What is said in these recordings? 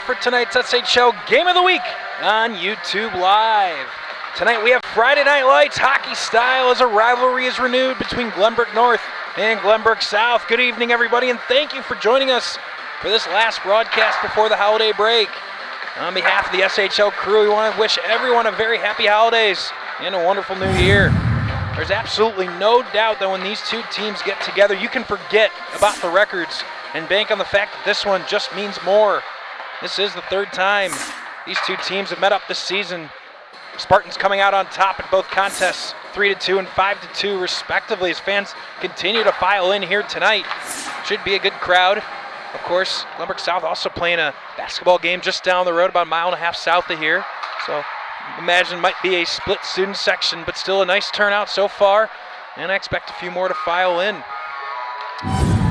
for tonight's SHL Game of the Week on YouTube Live. Tonight we have Friday Night Lights hockey style as a rivalry is renewed between Glenbrook North and Glenbrook South. Good evening, everybody, and thank you for joining us for this last broadcast before the holiday break. On behalf of the SHL crew, we want to wish everyone a very happy holidays and a wonderful new year. There's absolutely no doubt that when these two teams get together, you can forget about the records and bank on the fact that this one just means more. This is the third time these two teams have met up this season. Spartans coming out on top in both contests, 3-2 and 5-2 respectively, as fans continue to file in here tonight. Should be a good crowd. Of course, Glenbrook South also playing a basketball game just down the road, about a mile and a half south of here. So imagine might be a split student section, but still a nice turnout so far, and I expect a few more to file in.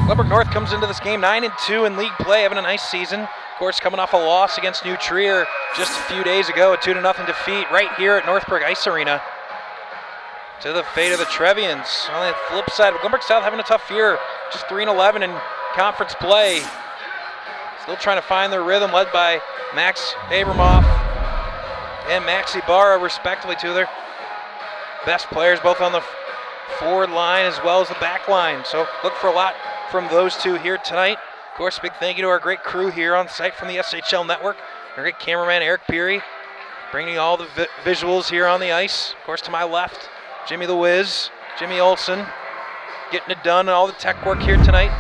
Glenbrook North comes into this game 9-2 in league play, having a nice season. Of course, coming off a loss against New Trier just a few days ago, a 2-0 defeat right here at Northbrook Ice Arena. To the fate of the Trevians. On the flip side, Glenbrook South having a tough year, just 3-11 in conference play. Still trying to find their rhythm, led by Max Abramoff and Maxi Barra, respectively, two of their best players, both on the forward line as well as the back line. So look for a lot from those two here tonight. Of course, a big thank you to our great crew here on site from the SHL Network. Our great cameraman, Eric Peary, bringing all the visuals here on the ice. Of course, to my left, Jimmy the Wiz, Jimmy Olsen, getting it done and all the tech work here tonight.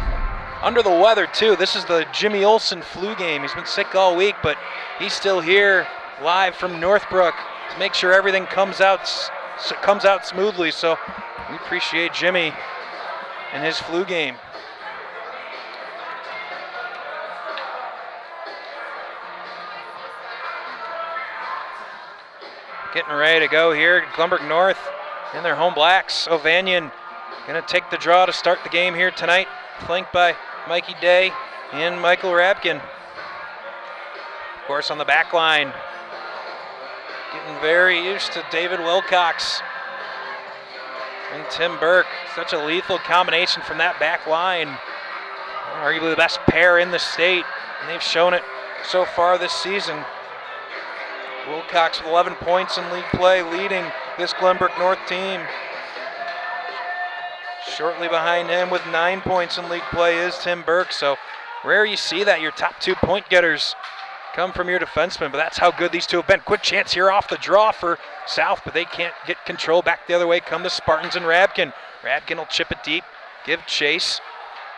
Under the weather, too. This is the Jimmy Olsen flu game. He's been sick all week, but he's still here live from Northbrook to make sure everything comes out smoothly. So we appreciate Jimmy and his flu game. Getting ready to go here. Glenbrook North in their home blacks. Ovanian going to take the draw to start the game here tonight, flanked by Mikey Day and Michael Rabkin. Of course, on the back line, getting very used to David Wilcox and Tim Burke. Such a lethal combination from that back line. Arguably the best pair in the state, and they've shown it so far this season. Wilcox with 11 points in league play, leading this Glenbrook North team. Shortly behind him with 9 points in league play is Tim Burke. So rare you see that your top 2 point getters come from your defensemen, but that's how good these two have been. Quick chance here off the draw for South, but they can't get control. Back the other way come the Spartans and Rabkin. Rabkin will chip it deep, give chase.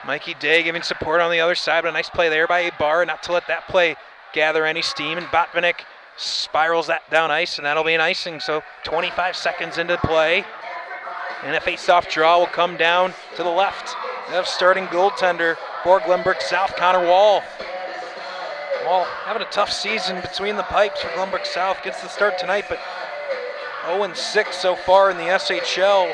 Mikey Day giving support on the other side, but a nice play there by Ibarra, not to let that play gather any steam, and Botvinnik spirals that down ice, and that'll be an icing. So 25 seconds into play, and a face-off draw will come down to the left of starting goaltender for Glenbrook South, Connor Wall. Wall having a tough season between the pipes for Glenbrook South. Gets the start tonight, but 0-6 so far in the SHL,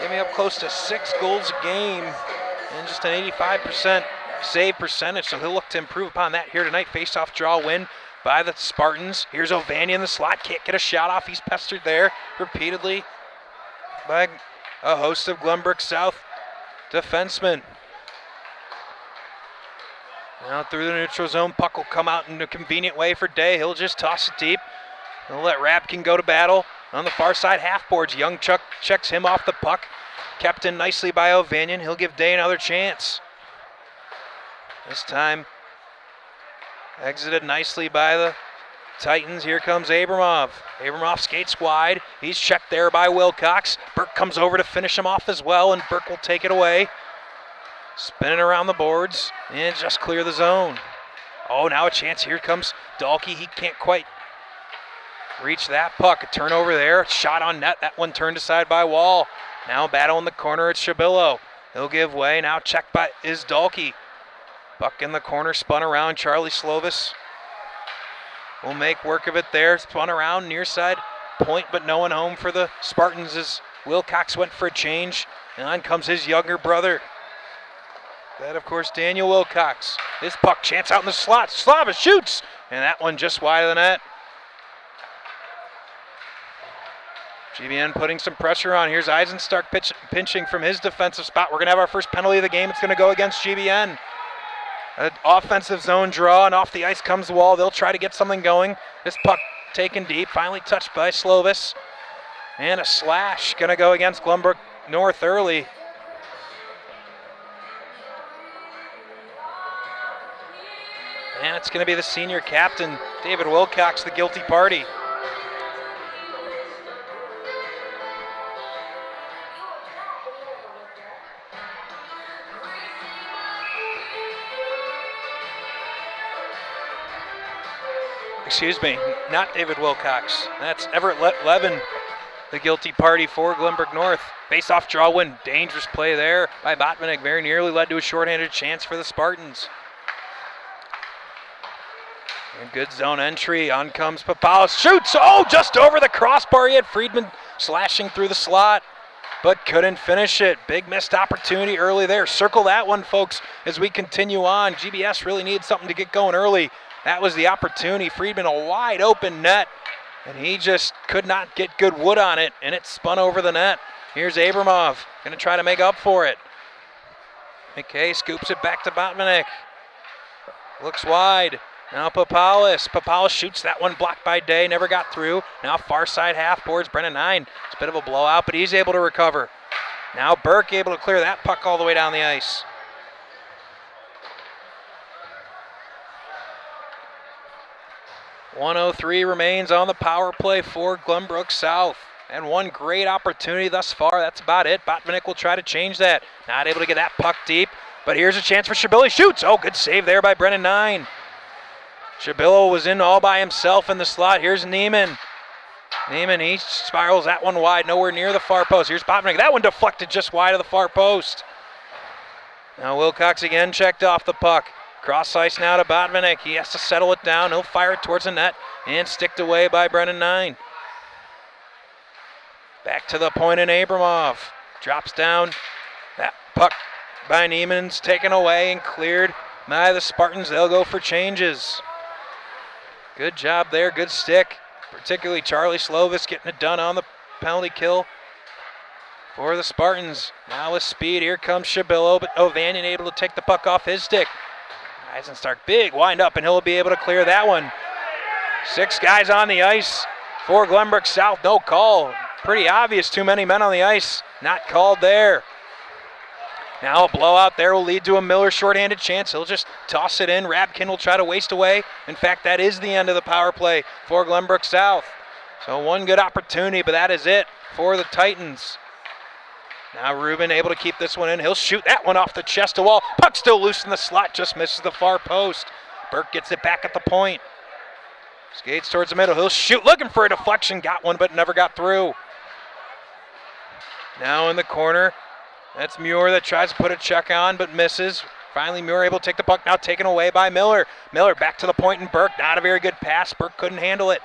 giving up close to 6 goals a game and just an 85% save percentage. So he'll look to improve upon that here tonight. Face-off draw win by the Spartans. Here's Ovanian in the slot, can't get a shot off. He's pestered there repeatedly by a host of Glenbrook South defensemen. Now through the neutral zone, puck will come out in a convenient way for Day. He'll just toss it deep. He'll let Rabkin go to battle on the far side half boards. Young Chuck checks him off the puck. Kept in nicely by Ovanian. He'll give Day another chance. This time exited nicely by the Titans. Here comes Abramov. Abramov skates wide. He's checked there by Wilcox. Burke comes over to finish him off as well, and Burke will take it away. Spinning around the boards and just clear the zone. Oh, now a chance. Here comes Dahlke. He can't quite reach that puck. A turnover there. Shot on net. That one turned aside by Wall. Now battle in the corner. It's Shabillo. He'll give way. Now checked by is Dahlke. Puck in the corner, spun around. Charlie Slovis will make work of it there. Spun around, near side point, but no one home for the Spartans as Wilcox went for a change. And on comes his younger brother. That, of course, Daniel Wilcox. His puck chance out in the slot. Slava shoots, and that one just wide of the net. GBN putting some pressure on. Here's Eisenstark pinching from his defensive spot. We're going to have our first penalty of the game. It's going to go against GBN. An offensive zone draw, and off the ice comes Wall. They'll try to get something going. This puck taken deep, finally touched by Slovis. And a slash going to go against Glenbrook North early. And it's going to be the senior captain, David Wilcox, the guilty party. Excuse me, not David Wilcox. That's Everett Levin, the guilty party for Glenbrook North. Face-off draw win, dangerous play there by Botvinnik. Very nearly led to a shorthanded chance for the Spartans. And good zone entry, on comes Papalis, shoots, oh, just over the crossbar. He had Friedman slashing through the slot, but couldn't finish it. Big missed opportunity early there. Circle that one, folks, as we continue on. GBS really needs something to get going early. That was the opportunity. Friedman, a wide open net, and he just could not get good wood on it, and it spun over the net. Here's Abramov, gonna try to make up for it. McKay scoops it back to Botvinnik. Looks wide. Now Papalis. Papalis shoots that one, blocked by Day, never got through. Now far side half boards Brennan 9. It's a bit of a blowout, but he's able to recover. Now Burke able to clear that puck all the way down the ice. .103 remains on the power play for Glenbrook South. And one great opportunity thus far. That's about it. Botvinnik will try to change that. Not able to get that puck deep, but here's a chance for Shabilly. Shoots! Oh, good save there by Brennan 9. Shabillo was in all by himself in the slot. Here's Neiman. Neiman, he spirals that one wide, nowhere near the far post. Here's Botvinnik. That one deflected just wide of the far post. Now Wilcox again checked off the puck. Cross ice now to Botvinnik. He has to settle it down. He'll fire it towards the net and sticked away by Brennan 9. Back to the point in Abramov. Drops down. That puck by Neiman's taken away and cleared by the Spartans. They'll go for changes. Good job there. Good stick. Particularly Charlie Slovis getting it done on the penalty kill for the Spartans. Now with speed, here comes Shabillo, but Ovanian able to take the puck off his stick. Eisenstark, big wind up, and he'll be able to clear that one. 6 guys on the ice for Glenbrook South. No call. Pretty obvious, too many men on the ice. Not called there. Now a blowout there will lead to a Miller shorthanded chance. He'll just toss it in. Rabkin will try to waste away. In fact, that is the end of the power play for Glenbrook South. So one good opportunity, but that is it for the Titans. Now Rubin able to keep this one in. He'll shoot that one off the chest of Wall. Puck still loose in the slot, just misses the far post. Burke gets it back at the point. Skates towards the middle. He'll shoot, looking for a deflection. Got one, but never got through. Now in the corner, that's Muir that tries to put a check on, but misses. Finally, Muir able to take the puck, now taken away by Miller. Miller back to the point, and Burke, not a very good pass. Burke couldn't handle it.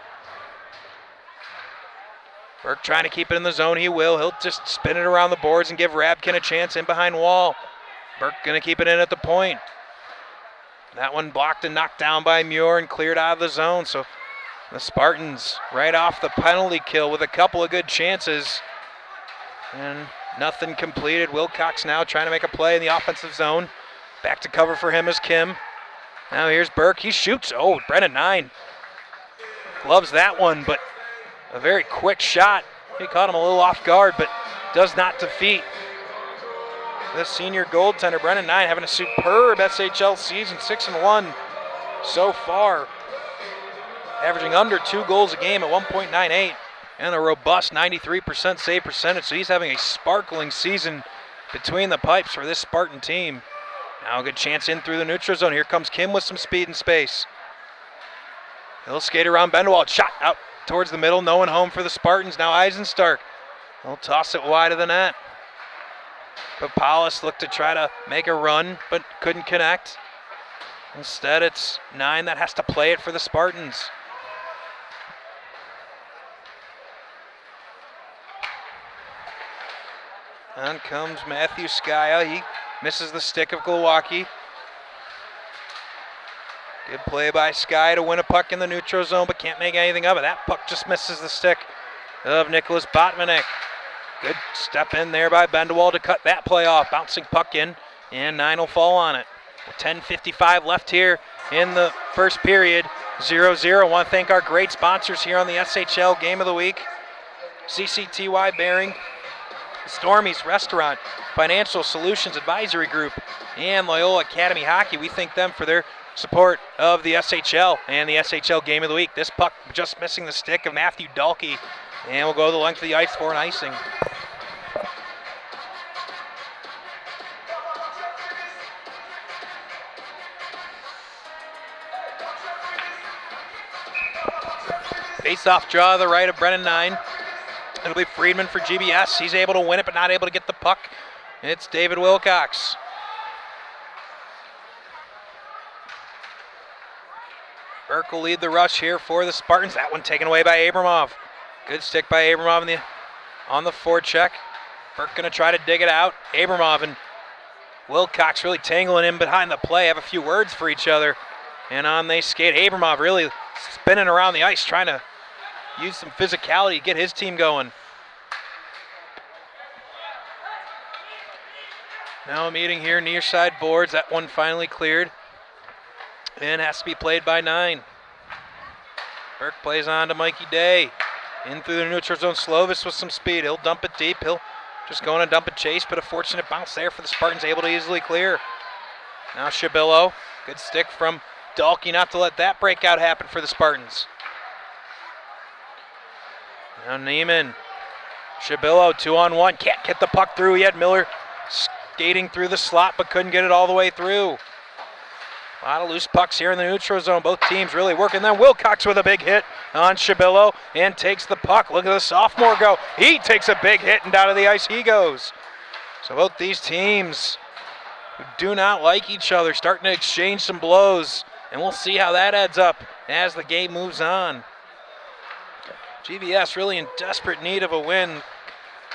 Burke trying to keep it in the zone. He will. He'll just spin it around the boards and give Rabkin a chance in behind Wall. Burke going to keep it in at the point. That one blocked and knocked down by Muir and cleared out of the zone. So the Spartans right off the penalty kill with a couple of good chances. And nothing completed. Wilcox now trying to make a play in the offensive zone. Back to cover for him is Kim. Now here's Burke. He shoots. Oh, Brennan 9 loves that one, but a very quick shot. He caught him a little off guard, but does not defeat the senior goaltender. Brennan 9 having a superb SHL season, 6-1 so far. Averaging under 2 goals a game at 1.98 and a robust 93% save percentage. So he's having a sparkling season between the pipes for this Spartan team. Now a good chance in through the neutral zone. Here comes Kim with some speed and space. He'll skate around Bendewald. Shot out towards the middle. No one home for the Spartans. Now Eisenstark. He'll toss it wide of the net. But Paulus looked to try to make a run, but couldn't connect. Instead, it's 9 that has to play it for the Spartans. On comes Matthew Skaya. He misses the stick of Glowacki. Good play by Sky to win a puck in the neutral zone, but can't make anything of it. That puck just misses the stick of Nicholas Botvinnik. Good step in there by Bendewald to cut that play off. Bouncing puck in, and 9 will fall on it. 10:55 left here in the first period. 0-0. I want to thank our great sponsors here on the SHL Game of the Week. CCTY Bearing, Stormy's Restaurant, Financial Solutions Advisory Group, and Loyola Academy Hockey. We thank them for their support of the SHL and the SHL Game of the Week. This puck just missing the stick of Matthew Dalkey, and we'll go the length of the ice for an icing. Face-off draw to the right of Brennan 9. It'll be Friedman for GBS. He's able to win it, but not able to get the puck. It's David Wilcox. Burke will lead the rush here for the Spartans. That one taken away by Abramov. Good stick by Abramov on the forecheck. Burke going to try to dig it out. Abramov and Wilcox really tangling in behind the play, have a few words for each other. And on they skate. Abramov really spinning around the ice, trying to use some physicality to get his team going. Now a meeting here near side boards. That one finally cleared. And has to be played by 9. Burke plays on to Mikey Day. In through the neutral zone. Slovis with some speed. He'll dump it deep. He'll just go on and dump it chase, but a fortunate bounce there for the Spartans, able to easily clear. Now Shabillo. Good stick from Dalkey not to let that breakout happen for the Spartans. Now Neiman. Shabillo 2-on-1. Can't get the puck through yet. Miller skating through the slot but couldn't get it all the way through. A lot of loose pucks here in the neutral zone. Both teams really working. Then Wilcox with a big hit on Shabillo and takes the puck. Look at the sophomore go. He takes a big hit and down to the ice he goes. So both these teams who do not like each other starting to exchange some blows. And we'll see how that adds up as the game moves on. GBS really in desperate need of a win,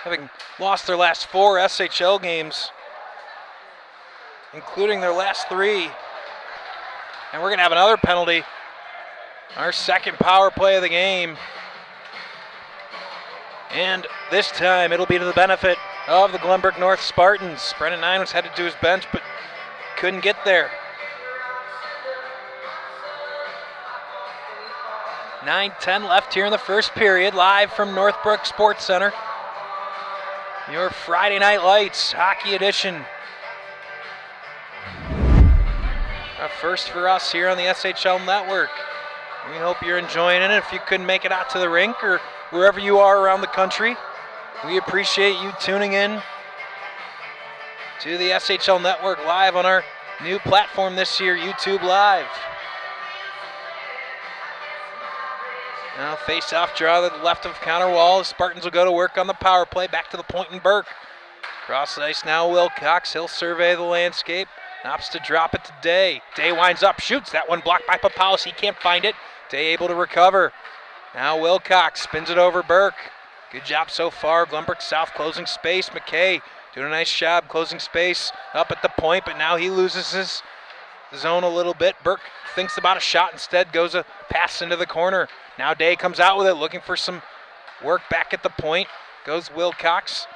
having lost their last 4 SHL games, including their last 3. And we're going to have another penalty. Our second power play of the game. And this time it'll be to the benefit of the Glenbrook North Spartans. Brennan 9 was headed to his bench but couldn't get there. 9:10 left here in the first period, live from Northbrook Sports Center. Your Friday Night Lights Hockey Edition. A first for us here on the SHL Network. We hope you're enjoying it. If you couldn't make it out to the rink or wherever you are around the country, we appreciate you tuning in to the SHL Network live on our new platform this year, YouTube Live. Now face-off draw to the left of counter wall. The Spartans will go to work on the power play. Back to the point in Burke. Cross the ice now Wilcox. He'll survey the landscape. Opts to drop it to Day. Day winds up, shoots. That one blocked by Papoulis. He can't find it. Day able to recover. Now Wilcox spins it over Burke. Good job so far. Glenbrook South closing space. McKay doing a nice job closing space up at the point, but now he loses his zone a little bit. Burke thinks about a shot, instead goes a pass into the corner. Now Day comes out with it, looking for some work back at the point. Goes Wilcox.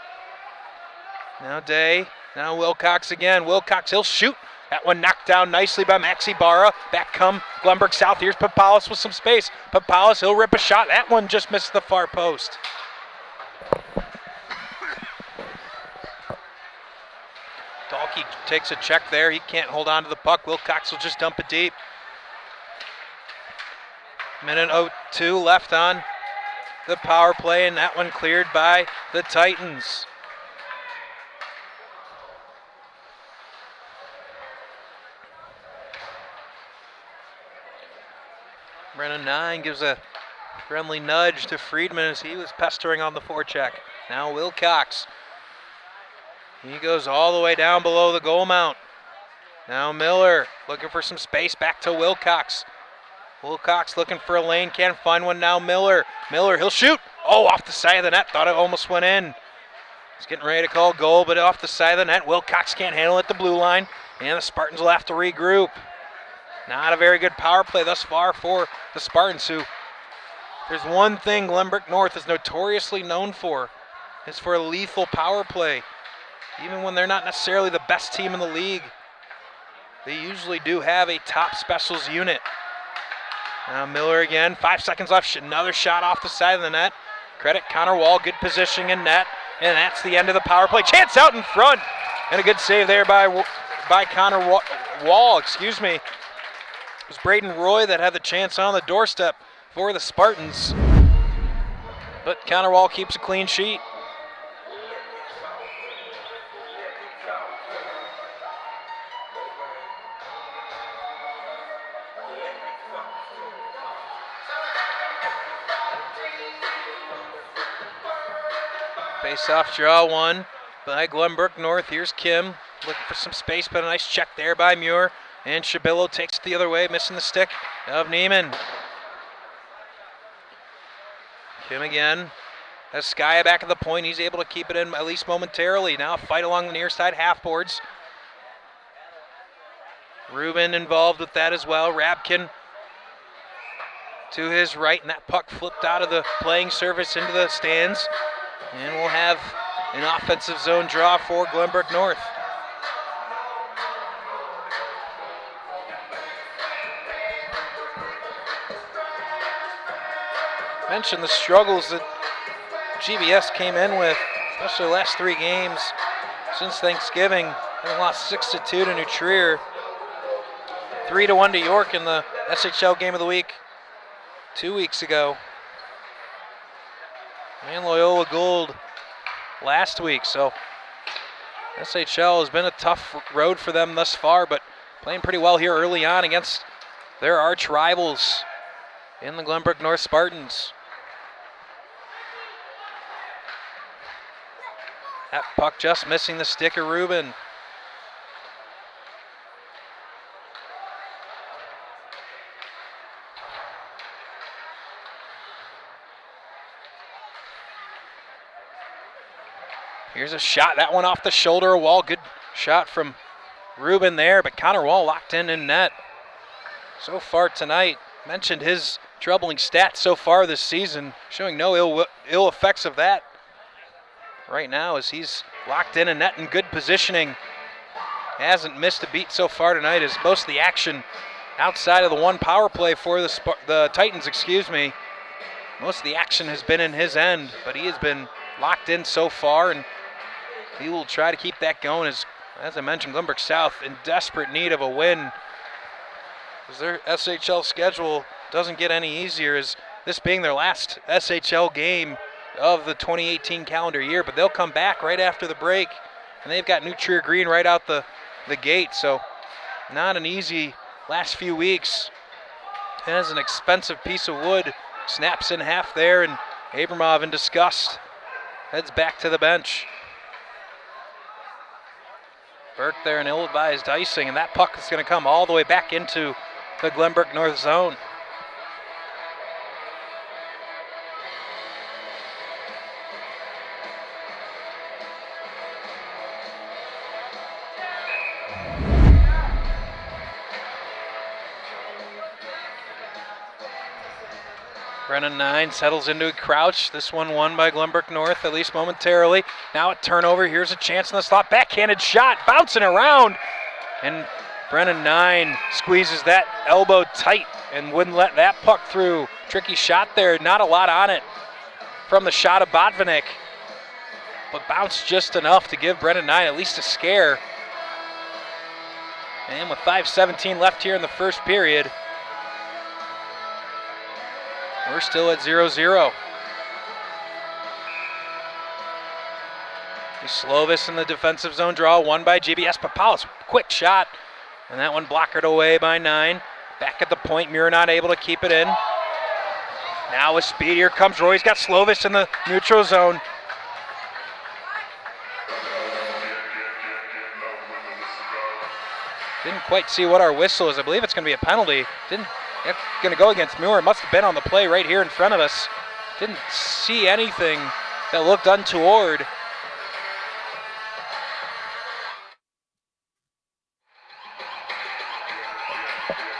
Now Day. Now Wilcox again. Wilcox, he'll shoot. That one knocked down nicely by Maxi Barra. Back come Glenbrook South. Here's Papoulis with some space. Papoulis, he'll rip a shot. That one just missed the far post. Dalkey takes a check there. He can't hold on to the puck. Wilcox will just dump it deep. Minute 02 left on the power play, and that one cleared by the Titans. Brennan 9 gives a friendly nudge to Friedman as he was pestering on the forecheck. Now Wilcox. He goes all the way down below the goal mount. Now Miller looking for some space, back to Wilcox. Wilcox looking for a lane, can't find one. Now Miller. Miller, he'll shoot. Oh, off the side of the net. Thought it almost went in. He's getting ready to call goal, but off the side of the net. Wilcox can't handle it at the blue line, and the Spartans will have to regroup. Not a very good power play thus far for the Spartans, who, there's one thing Glenbrook North is notoriously known for, is for a lethal power play. Even when they're not necessarily the best team in the league, They usually do have a top specials unit. Now Miller again, 5 seconds left, another shot off the side of the net. Credit Connor Wall, good positioning in net, and that's the end of the power play. Chance out in front, and a good save there by Connor Wall, excuse me. It was Braden Roy that had the chance on the doorstep for the Spartans, but Connor Wall keeps a clean sheet. Face-off draw won by Glenbrook North. Here's Kim looking for some space, but a nice check there by Muir. And Shabillo takes it the other way, missing the stick of Neiman. Kim again has Skya back at the point. He's able to keep it in at least momentarily. Now a fight along the near side half boards. Rubin involved with that as well. Rabkin to his right, and that puck flipped out of the playing surface into the stands. And we'll have an offensive zone draw for Glenbrook North. Mentioned the struggles that GBS came in with, especially the last 3 games since Thanksgiving. Having lost 6-2 to New Trier, 3-1 to York in the SHL Game of the Week 2 weeks ago. And Loyola Gold last week, so SHL has been a tough road for them thus far, but playing pretty well here early on against their arch rivals in the Glenbrook North Spartans. That puck just missing the stick of Rubin. Here's a shot, that one off the shoulder of Wall. Good shot from Rubin there, but Connor Wall locked in net. So far tonight, mentioned his troubling stats so far this season, showing no ill effects of that right now as he's locked in net in good positioning. Hasn't missed a beat so far tonight, as most of the action outside of the one power play for the Titans, most of the action has been in his end, but he has been locked in so far, and he will try to keep that going as I mentioned, Glenbrook South in desperate need of a win, because their SHL schedule doesn't get any easier, as this being their last SHL game of the 2018 calendar year. But they'll come back right after the break, and they've got New Trier Green right out the gate, so not an easy last few weeks. Has an expensive piece of wood, snaps in half there, and Abramov in disgust heads back to the bench. Burke there, an ill-advised icing, and that puck is going to come all the way back into the Glenbrook North zone. Brennan 9 settles into a crouch. This one won by Glenbrook North, at least momentarily. Now a turnover. Here's a chance in the slot. Backhanded shot, bouncing around. And Brennan 9 squeezes that elbow tight and wouldn't let that puck through. Tricky shot there. Not a lot on it from the shot of Botvinnik, but bounced just enough to give Brennan 9 at least a scare. And with 5:17 left here in the first period, we're still at 0-0. Slovis in the defensive zone draw, won by GBS. Papalis, quick shot, and that one blockered away by 9. Back at the point, Muir not able to keep it in. Now with speed, here comes Roy. He's got Slovis in the neutral zone. Didn't quite see what our whistle is. I believe it's going to be a penalty. It's going to go against Muir. It must have been on the play right here in front of us. Didn't see anything that looked untoward.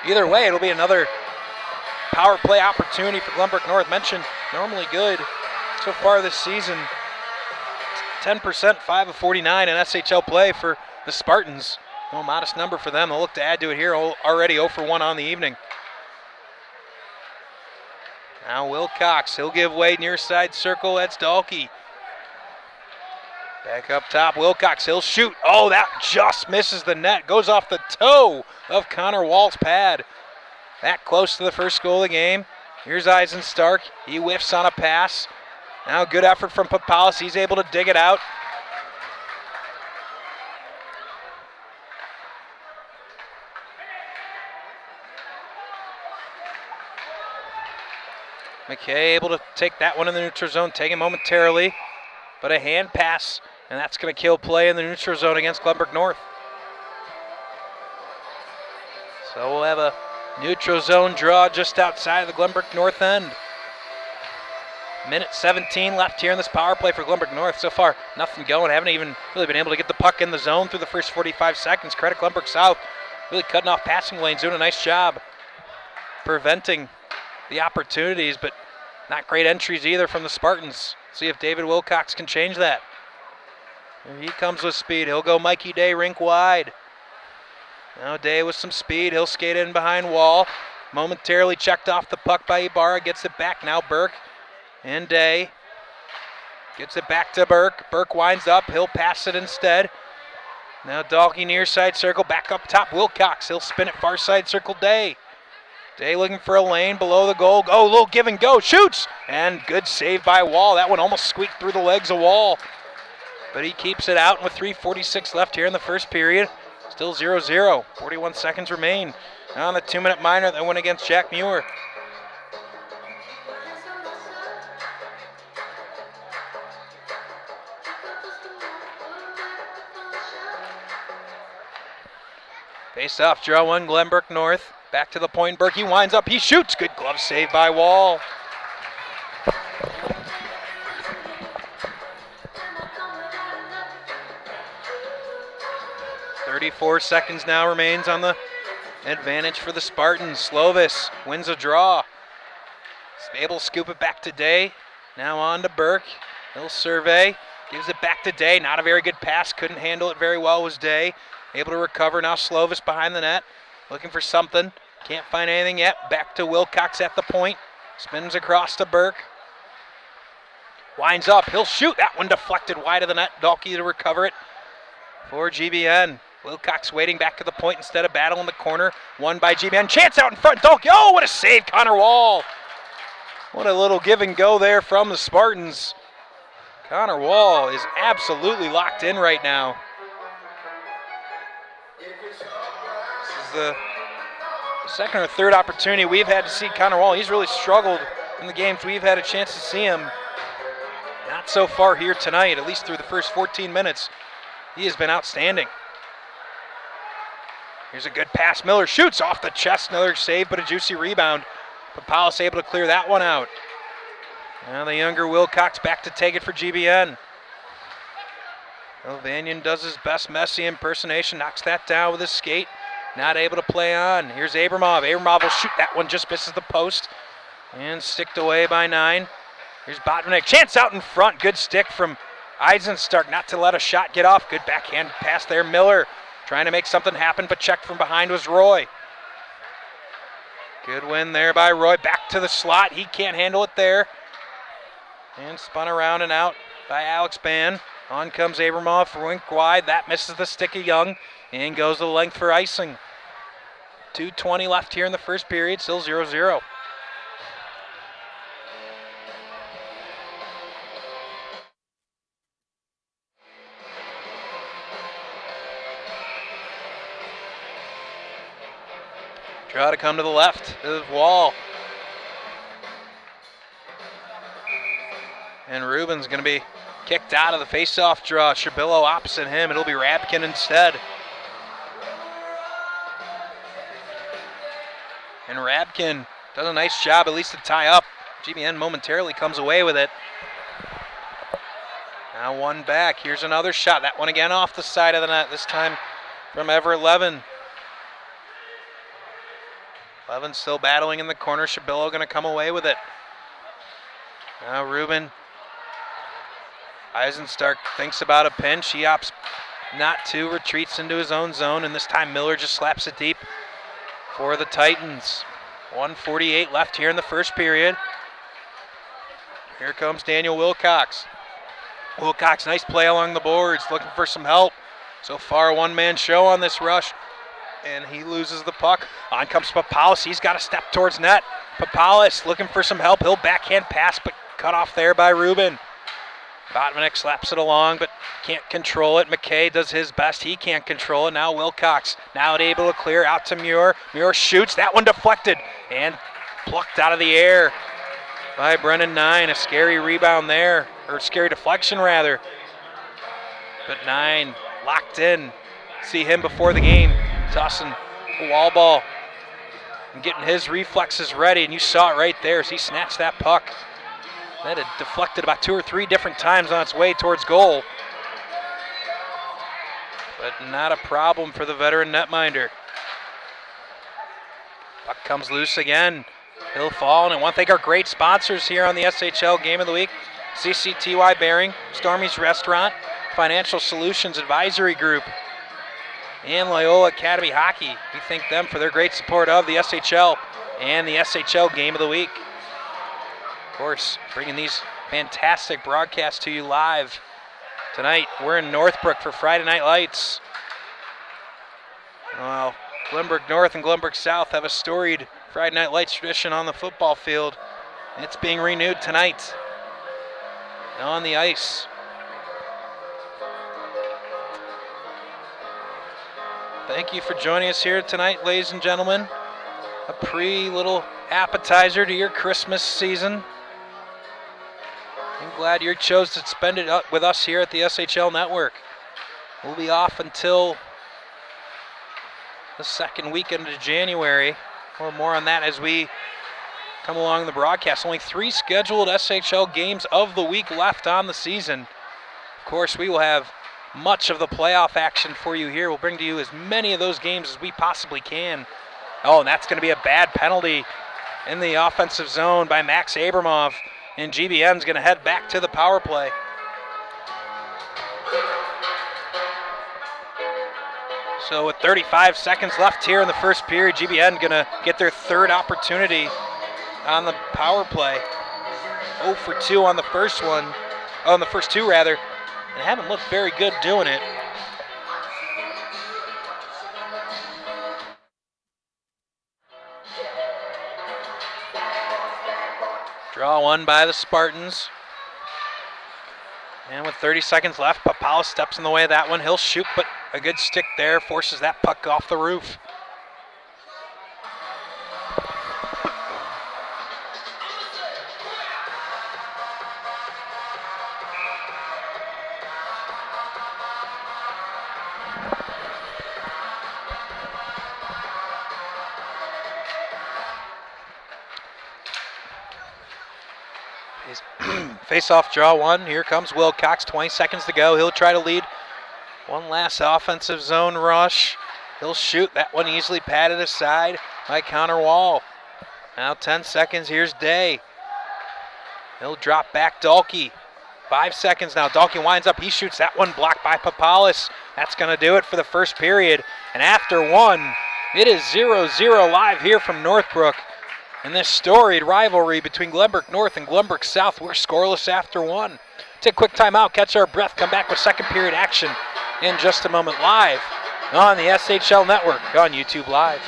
Either way, it'll be another power play opportunity for Glenbrook North. Mentioned normally good so far this season. 10%, 5 of 49 in SHL play for the Spartans. No modest number for them. They'll look to add to it here. Already 0 for 1 on the evening. Now Wilcox, he'll give way near side circle. That's Dahlke. Back up top, Wilcox, he'll shoot. Oh, that just misses the net. Goes off the toe of Connor Wall's pad. That close to the first goal of the game. Here's Eisenstark. He whiffs on a pass. Now good effort from Papalis. He's able to dig it out. McKay able to take that one in the neutral zone, taken momentarily, but a hand pass, and that's going to kill play in the neutral zone against Glenbrook North. So we'll have a neutral zone draw just outside of the Glenbrook North end. Minute 17 left here in this power play for Glenbrook North. So far, nothing going. Haven't even really been able to get the puck in the zone through the first 45 seconds. Credit Glenbrook South, really cutting off passing lanes, doing a nice job preventing the opportunities, but not great entries either from the Spartans. See if David Wilcox can change that. Here he comes with speed. He'll go Mikey Day rink wide. Now Day with some speed. He'll skate in behind Wall. Momentarily checked off the puck by Ibarra. Gets it back now. Burke and Day. Gets it back to Burke. Burke winds up. He'll pass it instead. Now Dahlke near side circle. Back up top. Wilcox. He'll spin it far side circle. Day. Day looking for a lane below the goal. Oh, little give and go. Shoots! And good save by Wall. That one almost squeaked through the legs of Wall. But he keeps it out with 3:46 left here in the first period. Still 0-0. 41 seconds remain. Now on the 2-minute minor that went against Jack Muir. Face off, draw one, Glenbrook North. Back to the point, Burke, he winds up, he shoots. Good glove save by Wall. .34 seconds now remains on the advantage for the Spartans. Slovis wins a draw. Able to scoop it back to Day. Now on to Burke. He'll survey, gives it back to Day. Not a very good pass, couldn't handle it very well was Day. Able to recover now, Slovis behind the net. Looking for something. Can't find anything yet. Back to Wilcox at the point. Spins across to Burke. Winds up. He'll shoot. That one deflected wide of the net. Dahlke to recover it for GBN. Wilcox waiting back to the point instead of battle in the corner. Won by GBN. Chance out in front. Dahlke. Oh, what a save, Connor Wall. What a little give and go there from the Spartans. Connor Wall is absolutely locked in right now. This is the second or third opportunity we've had to see Connor Wall. He's really struggled in the games we've had a chance to see him. Not so far here tonight, at least through the first 14 minutes. He has been outstanding. Here's a good pass. Miller shoots off the chest. Another save, but a juicy rebound. Papalis able to clear that one out. Now the younger Wilcox back to take it for GBN. Vanian does his best Messi impersonation, knocks that down with his skate. Not able to play on. Here's Abramov. Abramov will shoot. That one just misses the post. And sticked away by 9. Here's Botvinnik. Chance out in front. Good stick from Eisenstark not to let a shot get off. Good backhand pass there. Miller trying to make something happen, but checked from behind was Roy. Good win there by Roy. Back to the slot. He can't handle it there. And spun around and out by Alex Ban. On comes Abramov for wink wide. That misses the stick of Young. And goes the length for icing. 2:20 left here in the first period. Still 0-0. Draw to come to the left of Wall. And Rubin's going to be kicked out of the face-off draw. Shabillo opposite him. It'll be Rabkin instead. And Rabkin does a nice job at least to tie up. GBN momentarily comes away with it. Now one back. Here's another shot. That one again off the side of the net. This time from Everett Levin. Levin still battling in the corner. Shabillo going to come away with it. Now Rubin. Eisenstark thinks about a pinch. He opts not to, retreats into his own zone, and this time Miller just slaps it deep for the Titans. 1:48 left here in the first period. Here comes Daniel Wilcox. Wilcox, nice play along the boards, looking for some help. So far, a one-man show on this rush, and he loses the puck. On comes Papalis. He's got to step towards net. Papalis looking for some help. He'll backhand pass, but cut off there by Rubin. Botmanek slaps it along, but can't control it. McKay does his best. He can't control it. Now Wilcox, now able to clear out to Muir. Muir shoots. That one deflected and plucked out of the air by Brennan Nine. A scary rebound there, or scary deflection rather. But Nine locked in. See him before the game, tossing a wall ball and getting his reflexes ready, and you saw it right there as he snatched that puck. That had deflected about 2 or 3 different times on its way towards goal. But not a problem for the veteran netminder. Puck comes loose again. He'll fall, and I want to thank our great sponsors here on the SHL Game of the Week. CCTY Bearing, Stormy's Restaurant, Financial Solutions Advisory Group, and Loyola Academy Hockey. We thank them for their great support of the SHL and the SHL Game of the Week. Of course, bringing these fantastic broadcasts to you live. Tonight, we're in Northbrook for Friday Night Lights. Well, Glenbrook North and Glenbrook South have a storied Friday Night Lights tradition on the football field. It's being renewed tonight on the ice. Thank you for joining us here tonight, ladies and gentlemen. A little appetizer to your Christmas season. I'm glad you chose to spend it with us here at the SHL Network. We'll be off until the second weekend of January. Or more on that as we come along the broadcast. Only 3 scheduled SHL games of the week left on the season. Of course, we will have much of the playoff action for you here. We'll bring to you as many of those games as we possibly can. Oh, and that's going to be a bad penalty in the offensive zone by Max Abramov. And GBN's going to head back to the power play. So with 35 seconds left here in the first period, GBN going to get their 3rd opportunity on the power play. 0 for 2 on the first one. Oh, on the first 2 rather. And haven't looked very good doing it. Draw one by the Spartans. And with 30 seconds left, Papalis steps in the way of that one. He'll shoot, but a good stick there forces that puck off the roof. Face-off draw one. Here comes Wilcox. 20 seconds to go. He'll try to lead one last offensive zone rush. He'll shoot. That one easily patted aside by Connor Wall. Now 10 seconds. Here's Day. He'll drop back Dahlke. 5 seconds now. Dahlke winds up. He shoots. That one blocked by Papalis. That's going to do it for the first period. And after one, it is 0-0 live here from Northbrook. In this storied rivalry between Glenbrook North and Glenbrook South, we're scoreless after one. Take a quick timeout, catch our breath, come back with second period action in just a moment live on the SHL Network on YouTube Live.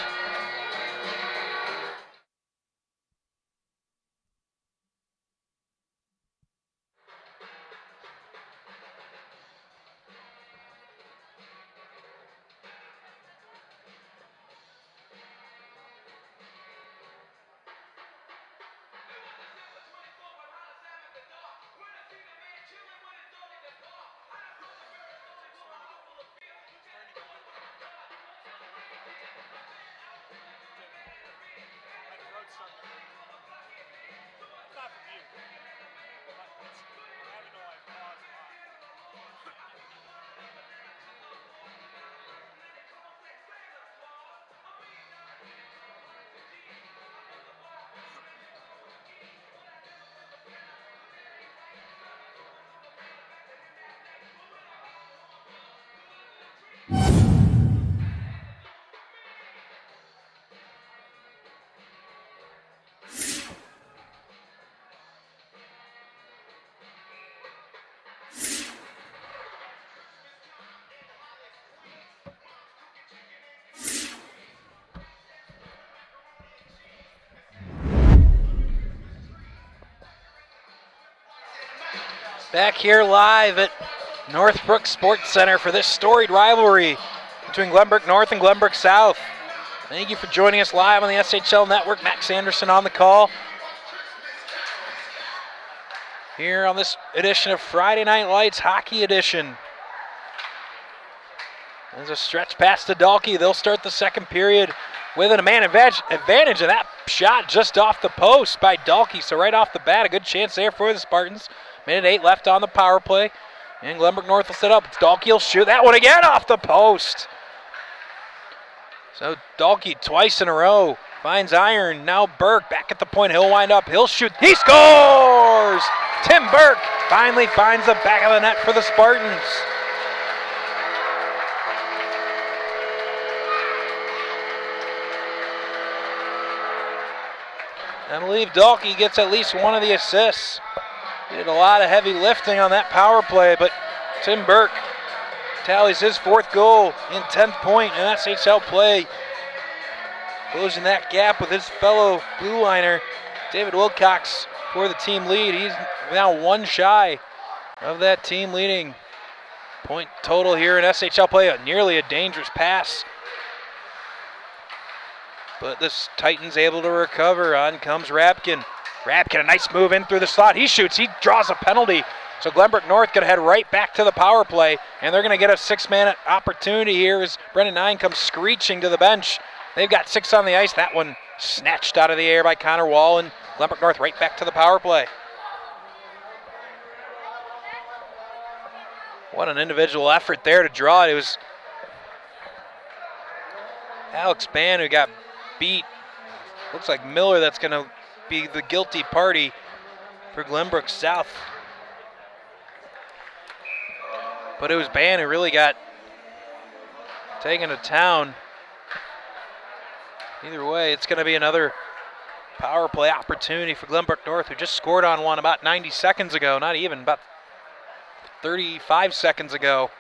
Back here live at Northbrook Sports Center for this storied rivalry between Glenbrook North and Glenbrook South. Thank you for joining us live on the SHL Network. Max Anderson on the call. Here on this edition of Friday Night Lights Hockey Edition. There's a stretch pass to Dahlke. They'll start the second period with a man advantage, and that shot just off the post by Dahlke. So right off the bat, a good chance there for the Spartans. Minute 8 left on the power play. And Glenbrook North will set up. Dahlke will shoot that one again off the post. So Dahlke twice in a row finds iron. Now Burke back at the point. He'll wind up. He'll shoot. He scores! Tim Burke finally finds the back of the net for the Spartans. I believe Dahlke gets at least one of the assists. He did a lot of heavy lifting on that power play, but Tim Burke tallies his 4th goal in 10th point in SHL play. Closing that gap with his fellow blue liner, David Wilcox, for the team lead. He's now 1 shy of that team leading point total here in SHL play. Nearly a dangerous pass. But this Titan's able to recover. On comes Rapkin. Rapkin, a nice move in through the slot. He shoots. He draws a penalty. So Glenbrook North going to head right back to the power play, and they're going to get a 6-man opportunity here as Brendan Nine comes screeching to the bench. They've got 6 on the ice. That one snatched out of the air by Connor Wall, and Glenbrook North right back to the power play. What an individual effort there to draw it. It was Alex Ban who got beat. Looks like Miller that's going to be the guilty party for Glenbrook South. But it was Ban who really got taken to town. Either way, it's going to be another power play opportunity for Glenbrook North, who just scored on one about 90 seconds ago, not even, about 35 seconds ago.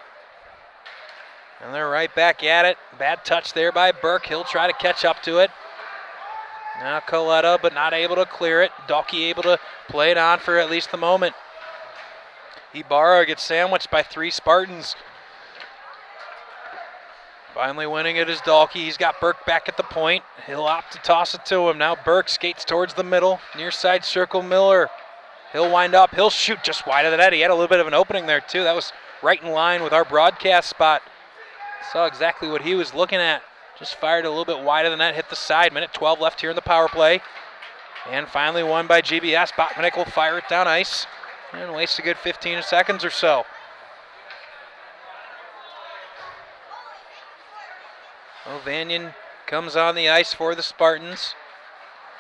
And they're right back at it. Bad touch there by Burke. He'll try to catch up to it. Now Coletta, but not able to clear it. Dahlke able to play it on for at least the moment. Ibarra gets sandwiched by 3 Spartans. Finally winning it is Dahlke. He's got Burke back at the point. He'll opt to toss it to him. Now Burke skates towards the middle. Near side circle, Miller. He'll wind up. He'll shoot just wide of the net. He had a little bit of an opening there too. That was right in line with our broadcast spot. Saw exactly what he was looking at. Just fired a little bit wide of the net, hit the side. Minute 12 left here in the power play. And finally won by GBS. Botmanek will fire it down ice and waste a good 15 seconds or so. O'Vanian comes on the ice for the Spartans.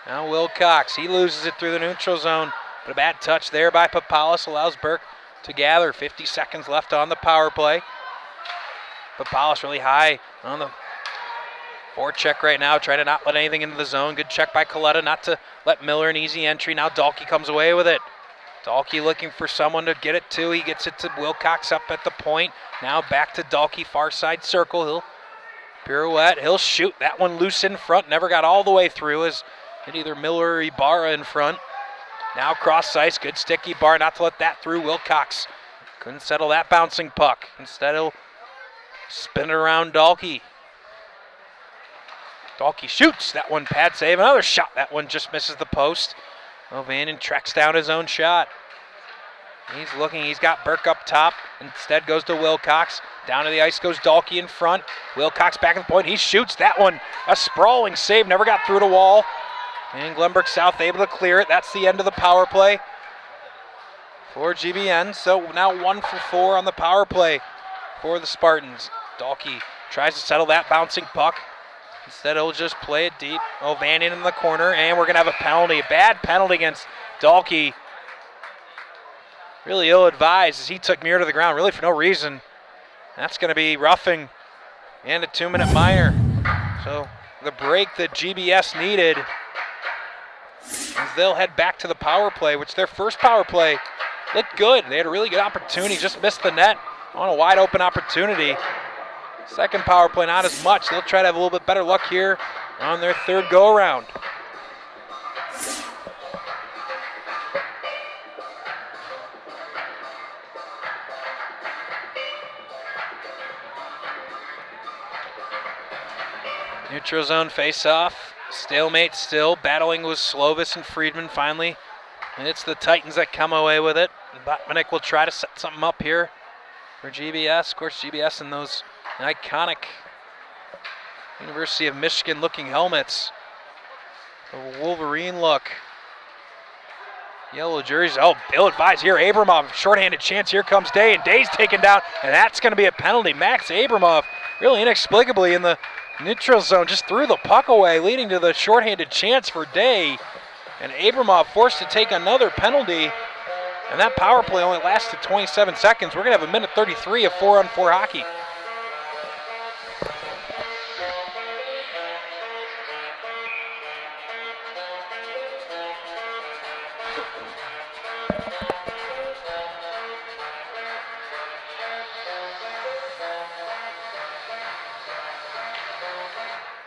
Now Wilcox, he loses it through the neutral zone. But a bad touch there by Papalis allows Burke to gather. 50 seconds left on the power play. Papalis really high on the forecheck right now, trying to not let anything into the zone. Good check by Coletta not to let Miller an easy entry. Now Dahlke comes away with it. Dahlke looking for someone to get it to. He gets it to Wilcox up at the point. Now back to Dahlke, far side circle. He'll pirouette. He'll shoot. That one loose in front. Never got all the way through as hit either Miller or Ibarra in front. Now cross ice. Good stick Ibarra not to let that through. Wilcox couldn't settle that bouncing puck. Instead he'll spin it around Dahlke. Dahlke shoots. That one pad save. Another shot. That one just misses the post. O'Vanian tracks down his own shot. He's looking. He's got Burke up top. Instead goes to Wilcox. Down to the ice goes Dahlke in front. Wilcox back at the point. He shoots. That one, a sprawling save. Never got through the wall. And Glenbrook South able to clear it. That's the end of the power play for GBN. So now 1 for 4 on the power play for the Spartans. Dahlke tries to settle that bouncing puck. Instead, he'll just play it deep. O'Vanian in the corner, and we're going to have a penalty. A bad penalty against Dahlke. Really ill-advised as he took Muir to the ground, really for no reason. That's going to be roughing and a 2-minute minor. So the break that GBS needed, as they'll head back to the power play, which their first power play looked good. They had a really good opportunity, just missed the net on a wide open opportunity. Second power play, not as much. They'll try to have a little bit better luck here on their third go-around. Neutral zone face-off. Stalemate still. Battling with Slovis and Friedman finally. And it's the Titans that come away with it. Botmanic will try to set something up here for GBS. Of course, GBS in those iconic University of Michigan looking helmets. The Wolverine look. Yellow jerseys. Oh, Bill advised here. Abramov, shorthanded chance. Here comes Day, and Day's taken down, and that's going to be a penalty. Max Abramov, really inexplicably in the neutral zone, just threw the puck away, leading to the shorthanded chance for Day. And Abramov forced to take another penalty, and that power play only lasted 27 seconds. We're going to have a minute 33 of 4-on-4 hockey.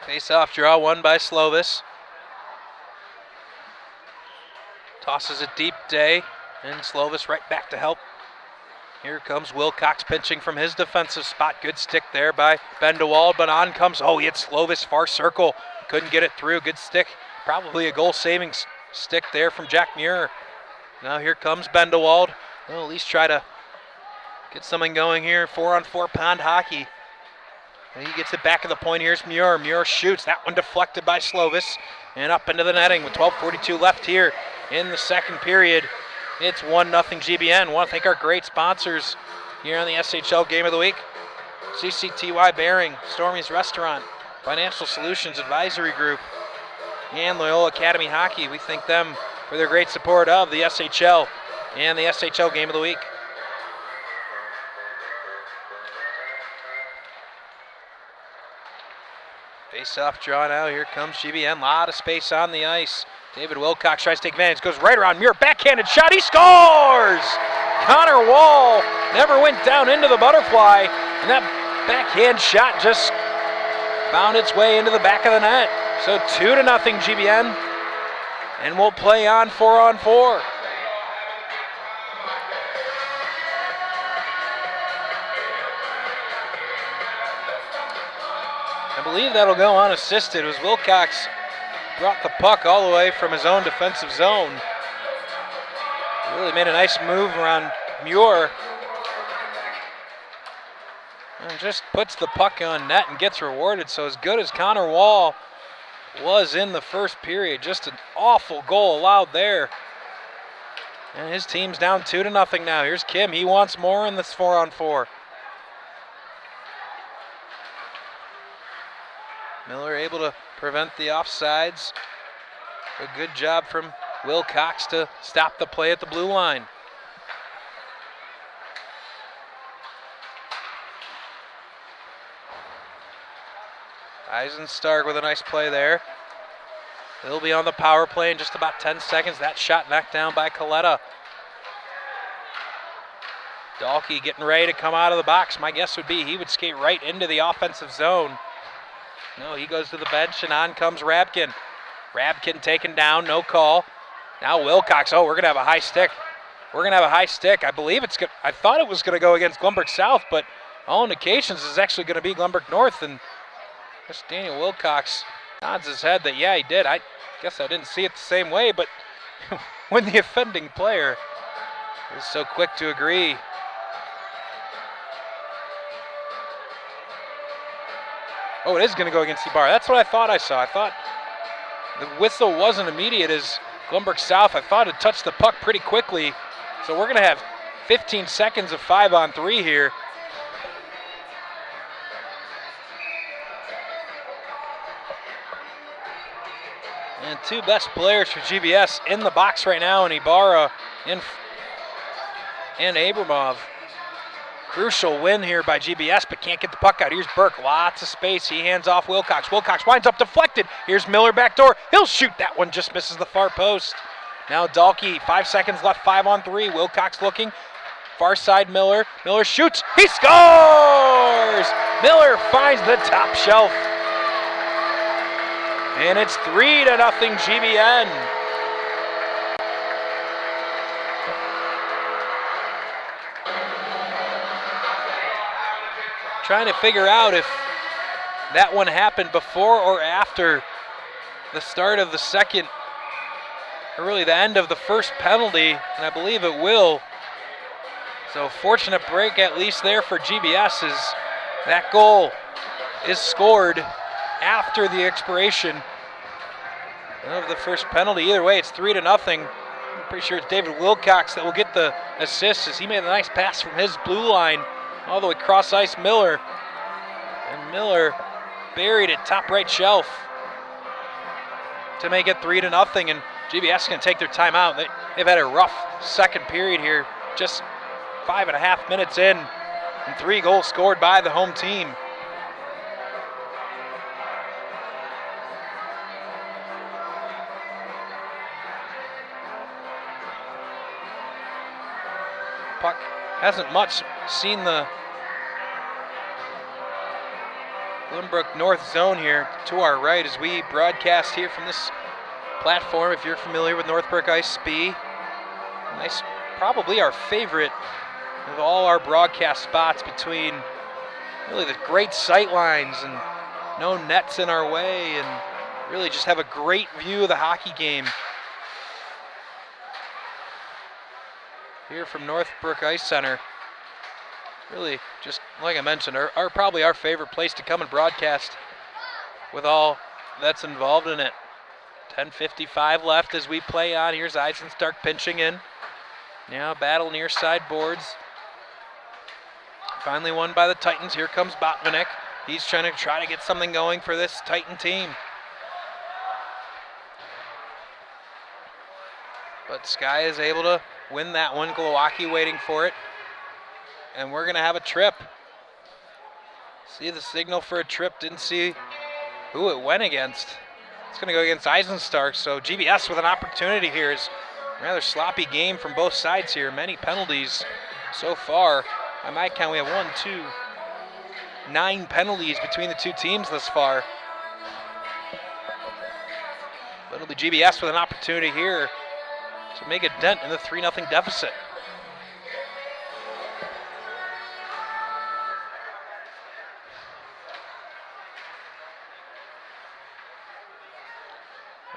Face-off draw won by Slovis. Tosses it deep, Day, and Slovis right back to help. Here comes Wilcox pinching from his defensive spot. Good stick there by Bendewald, but on comes, oh, he hit Slovis, far circle. Couldn't get it through, good stick. Probably a goal-saving stick there from Jack Muir. Now here comes Bendewald. Well, at least try to get something going here. 4-on-4 pond hockey. And he gets it back at the point. Here's Muir. Muir shoots. That one deflected by Slovis. And up into the netting with 12:42 left here in the second period. It's 1-0 GBN. Want to thank our great sponsors here on the SHL Game of the Week. CCTY Bearing, Stormy's Restaurant, Financial Solutions Advisory Group, and Loyola Academy Hockey. We thank them for their great support of the SHL and the SHL Game of the Week. Face-off draw now. Here comes GBN. Lot of space on the ice. David Wilcox tries to take advantage. Goes right around Muir. Backhanded shot. He scores! Connor Wall never went down into the butterfly. And that backhand shot just found its way into the back of the net. So 2-0 GBN. And we'll play on 4-on-4. I believe that'll go unassisted as Wilcox brought the puck all the way from his own defensive zone. Really made a nice move around Muir. And just puts the puck on net and gets rewarded. So as good as Connor Wall was in the first period, just an awful goal allowed there. And his team's down 2-0 now. Here's Kim. He wants more in this 4-on-4. Miller able to prevent the offsides. A good job from Wilcox to stop the play at the blue line. Eisenstark with a nice play there. He'll be on the power play in just about 10 seconds. That shot knocked down by Coletta. Dahlke getting ready to come out of the box. My guess would be he would skate right into the offensive zone. No, he goes to the bench, and on comes Rabkin. Rabkin taken down, no call. Now Wilcox, oh, we're going to have a high stick. We're going to have a high stick. I believe it's good. I thought it was going to go against Glenbrook South, but on occasions it's actually going to be Glenbrook North, and just Daniel Wilcox nods his head that, yeah, he did. I guess I didn't see it the same way, but when the offending player is so quick to agree. Oh, it is going to go against the bar. That's what I thought I saw. I thought the whistle wasn't immediate as Glenbrook South. I thought it touched the puck pretty quickly. So we're going to have 15 seconds of 5-on-3 here. And two best players for GBS in the box right now, and Ibarra and Abramov. Crucial win here by GBS, but can't get the puck out. Here's Burke, lots of space. He hands off Wilcox. Wilcox winds up deflected. Here's Miller backdoor. He'll shoot that one, just misses the far post. Now Dahlke, 5 seconds left, 5-on-3. Wilcox looking. Far side Miller. Miller shoots. He scores! Miller finds the top shelf. And it's 3-0 GBN. Trying to figure out if that one happened before or after the start of the second, or really the end of the first penalty, and I believe it will. So fortunate break at least there for GBS as that goal is scored after the expiration of the first penalty. Either way, it's 3-0. I'm pretty sure it's David Wilcox that will get the assist as he made a nice pass from his blue line all the way across ice. Miller, and Miller buried it top right shelf to make it 3-0, and GBS is going to take their timeout. They've had a rough second period here, just 5.5 minutes in, and 3 goals scored by the home team. Puck hasn't much seen the Glenbrook North zone here to our right as we broadcast here from this platform. If you're familiar with Northbrook Ice B, nice, probably our favorite of all our broadcast spots, between really the great sight lines and no nets in our way, and really just have a great view of the hockey game. Here from Northbrook Ice Center. Really, just like I mentioned, are probably our favorite place to come and broadcast with all that's involved in it. 10:55 left as we play on. Here's Eisenstark pinching in. Now battle near side boards. Finally won by the Titans. Here comes Botvinnik. He's trying to get something going for this Titan team. But Sky is able to win that one. Glowacki waiting for it. And we're going to have a trip. See the signal for a trip. Didn't see who it went against. It's going to go against Eisenstark. So GBS with an opportunity here. Is a rather sloppy game from both sides here. Many penalties so far. I might count, we have 9 penalties between the two teams thus far. But it'll be GBS with an opportunity here to make a dent in the 3-0 deficit.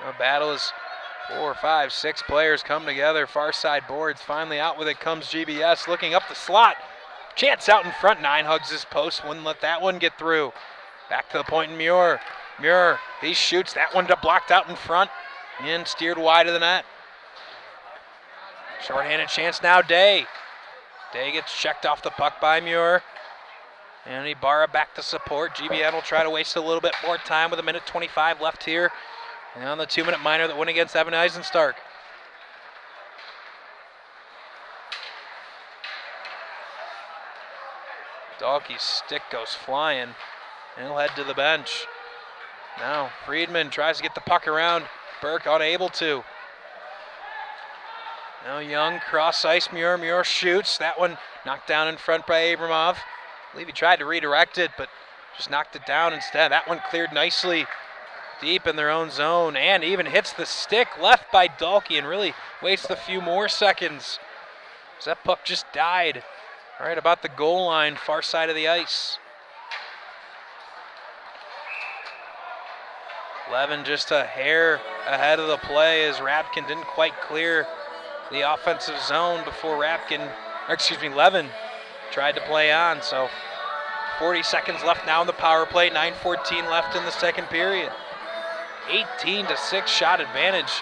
The battle is 4, 5, 6 players come together. Far side boards. Finally out with it comes GBS. Looking up the slot. Chance out in front. 9 hugs his post. Wouldn't let that one get through. Back to the point in Muir. Muir, he shoots. That one blocked out in front and steered wide of the net. Short-handed chance now, Day. Day gets checked off the puck by Muir. And Ibarra back to support. GBN will try to waste a little bit more time with 1:25 left here. And on the 2-minute minor that went against Evan Eisenstark. Dahlke's stick goes flying, and he'll head to the bench. Now Friedman tries to get the puck around. Burke unable to. Now Young cross ice. Muir shoots. That one knocked down in front by Abramov. I believe he tried to redirect it, but just knocked it down instead. That one cleared nicely deep in their own zone and even hits the stick left by Dahlke and really wastes a few more seconds. So that puck just died right about the goal line, far side of the ice. Levin just a hair ahead of the play as Rapkin didn't quite clear the offensive zone before Levin tried to play on. So 40 seconds left now in the power play, 9:14 left in the second period. 18-6 shot advantage.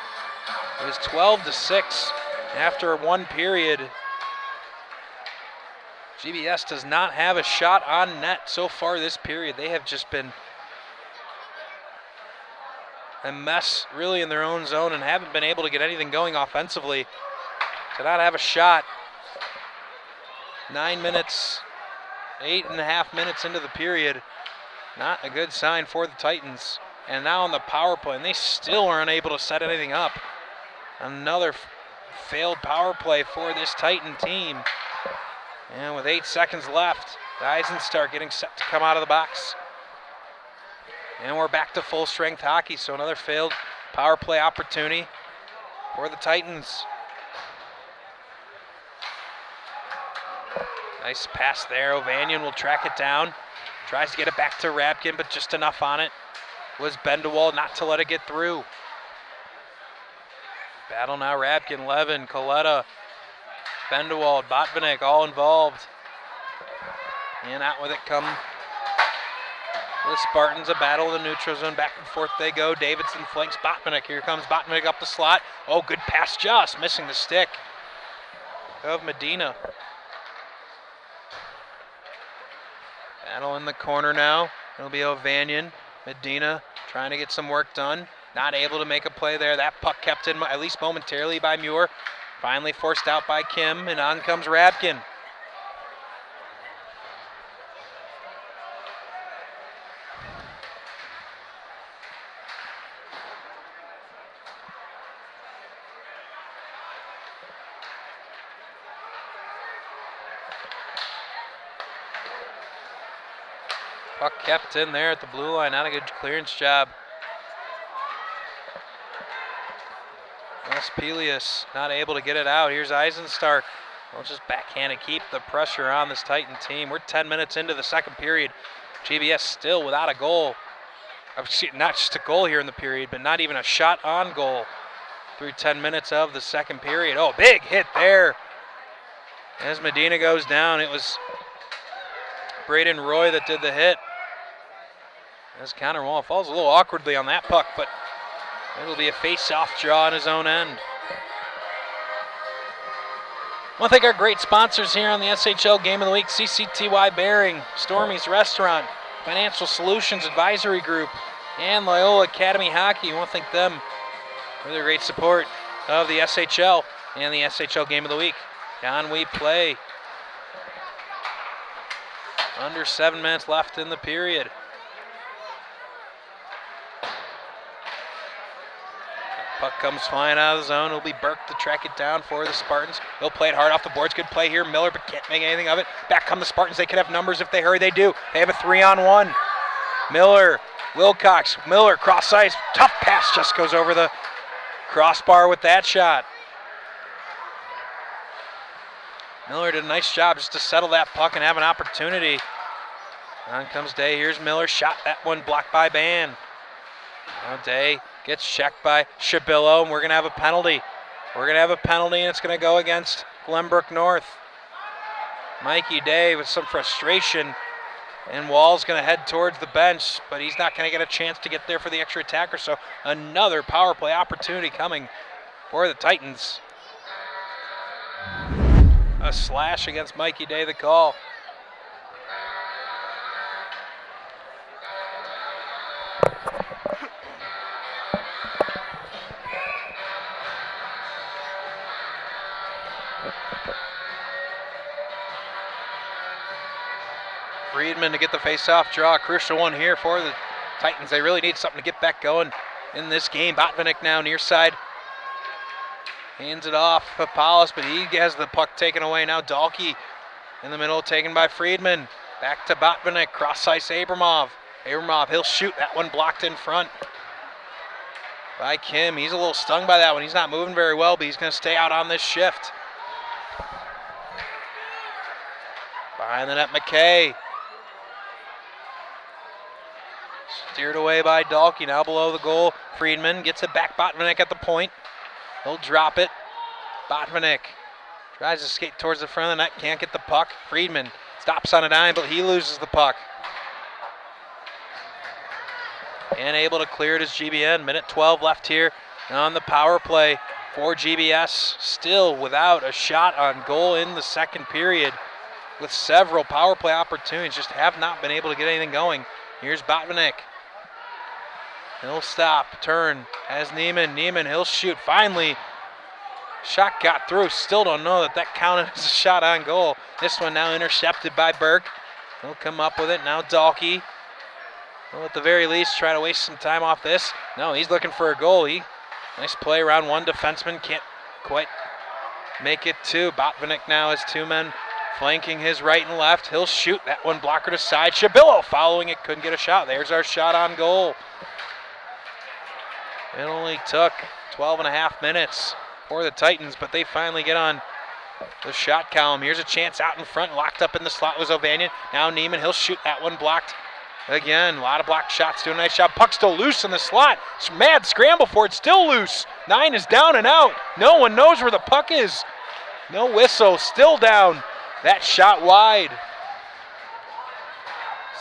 It was 12-6 after one period. GBS does not have a shot on net so far this period. They have just been a mess really in their own zone and haven't been able to get anything going offensively. To not have a shot. 9 minutes, 8.5 minutes into the period. Not a good sign for the Titans. And now on the power play, and they still are unable to set anything up. Another failed power play for this Titan team. And with 8 seconds left, the Eisenstark getting set to come out of the box. And we're back to full strength hockey, so another failed power play opportunity for the Titans. Nice pass there. Ovanian will track it down. Tries to get it back to Rabkin, but just enough on it was Bendewald not to let it get through. Battle now, Rabkin, Levin, Coletta, Bendewald, Botvinnik, all involved. And out with it come the Spartans, a battle in the neutral zone. Back and forth they go. Davidson flanks Botvinnik. Here comes Botvinnik up the slot. Oh, good pass, just missing the stick of Medina. Battle in the corner now. It'll be Ovanian. Medina trying to get some work done. Not able to make a play there. That puck kept in at least momentarily by Muir. Finally forced out by Kim, and on comes Rabkin. Puck kept in there at the blue line. Not a good clearance job. Pelias not able to get it out. Here's Eisenstark. We'll just backhand and keep the pressure on this Titan team. We're 10 minutes into the second period. GBS still without a goal. Not just a goal here in the period, but not even a shot on goal through 10 minutes of the second period. Oh, big hit there. As Medina goes down, it was Braden Roy that did the hit. As Connor Wall falls a little awkwardly on that puck, but it'll be a face-off draw on his own end. I want to thank our great sponsors here on the SHL Game of the Week: CCTY Bearing, Stormy's Restaurant, Financial Solutions Advisory Group, and Loyola Academy Hockey. I want to thank them for their great support of the SHL and the SHL Game of the Week. Down we play. Under 7 minutes left in the period. Puck comes flying out of the zone. It'll be Burke to track it down for the Spartans. They'll play it hard off the boards. Good play here. Miller, but can't make anything of it. Back come the Spartans. They could have numbers if they hurry. They do. They have a 3-on-1. Miller, Wilcox, Miller, cross ice. Tough pass, just goes over the crossbar with that shot. Miller did a nice job just to settle that puck and have an opportunity. On comes Day. Here's Miller. Shot that one, blocked by Ban. Now Day gets checked by Shabillo, and we're going to have a penalty. We're going to have a penalty, and it's going to go against Glenbrook North. Mikey Day with some frustration, and Wall's going to head towards the bench, but he's not going to get a chance to get there for the extra attacker, so another power play opportunity coming for the Titans. A slash against Mikey Day, the call. Friedman to get the face-off draw. Crucial one here for the Titans. They really need something to get back going in this game. Botvinnik now near side. Hands it off Papalis, but he has the puck taken away. Now Dahlke in the middle, taken by Friedman. Back to Botvinnik, cross ice Abramov. Abramov, he'll shoot. That one blocked in front by Kim. He's a little stung by that one. He's not moving very well, but he's going to stay out on this shift. Behind the net, McKay. Steered away by Dahlke, now below the goal. Friedman gets it back. Botvinnik at the point. He'll drop it. Botvinnik tries to skate towards the front of the net, can't get the puck. Friedman stops on a dime, but he loses the puck. And able to clear it is GBN. Minute 12 left here on the power play for GBS. Still without a shot on goal in the second period, with several power play opportunities. Just have not been able to get anything going. Here's Botvinnik. He'll stop, turn, has Neiman. Neiman, he'll shoot. Finally, shot got through. Still don't know that counted as a shot on goal. This one now intercepted by Burke. He'll come up with it. Now Dahlke will at the very least try to waste some time off this. No, he's looking for a goal. Nice play around one defenseman. Can't quite make it two. Botvinnik now has two men flanking his right and left. He'll shoot. That one blocker to side. Shabillo following it. Couldn't get a shot. There's our shot on goal. It only took 12 and a half minutes for the Titans, but they finally get on the shot column. Here's a chance out in front, locked up in the slot was Ovanian. Now Neiman, he'll shoot that one, blocked. Again, a lot of blocked shots, doing a nice job. Puck still loose in the slot. It's a mad scramble for it, still loose. 9 is down and out. No one knows where the puck is. No whistle, still down. That shot wide.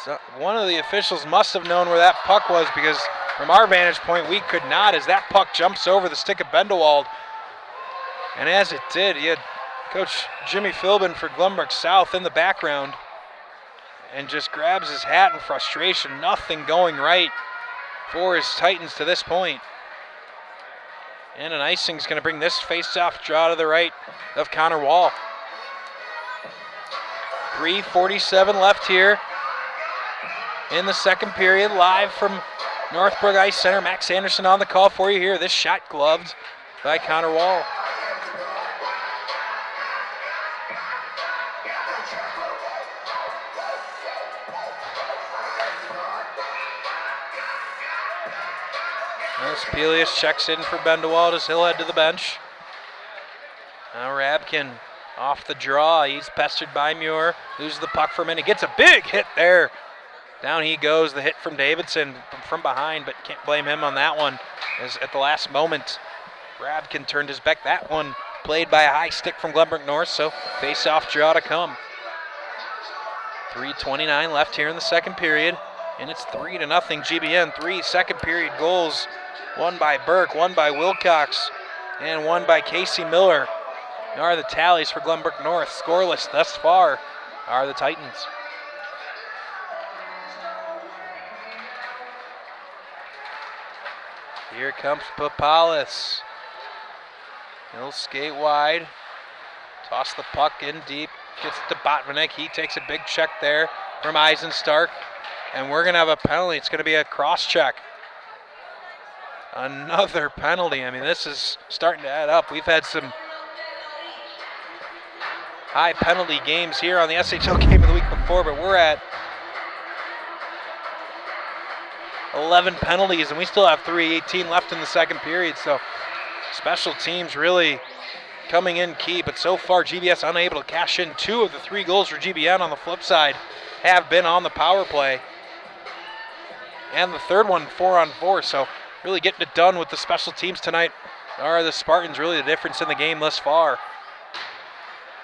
So one of the officials must have known where that puck was, because from our vantage point, we could not, as that puck jumps over the stick of Bendewald. And as it did, you had Coach Jimmy Philbin for Glenbrook South in the background and just grabs his hat in frustration. Nothing going right for his Titans to this point. And an icing's going to bring this face-off draw to the right of Connor Wall. 3:47 left here in the second period. Live from Northbrook Ice Center. Max Anderson on the call for you here. This shot gloved by Connor Wall. Pelias checks in for Bendewald as he'll head to the bench. Now Rabkin off the draw. He's pestered by Muir. Loses the puck for a minute. Gets a big hit there. Down he goes. The hit from Davidson from behind, but can't blame him on that one, as at the last moment Rabkin turned his back. That one played by a high stick from Glenbrook North, so face-off draw to come. 3:29 left here in the second period, and it's 3-0 GBN. 3 second period goals. One by Burke, one by Wilcox, and one by Casey Miller. Are the tallies for Glenbrook North. Scoreless thus far are the Titans. Here comes Papalis. He'll skate wide. Toss the puck in deep. Gets to Botvinnik. He takes a big check there from Eisenstark. And we're going to have a penalty. It's going to be a cross check. Another penalty. I mean, this is starting to add up. We've had some high penalty games here on the SHL game of the week before, but we're at 11 penalties, and we still have 3:18 left in the second period. So special teams really coming in key, but so far GBS unable to cash in 2 of the 3 goals for GBN on the flip side have been on the power play. And the third one 4-on-4, so really getting it done with the special teams tonight are the Spartans, really the difference in the game thus far.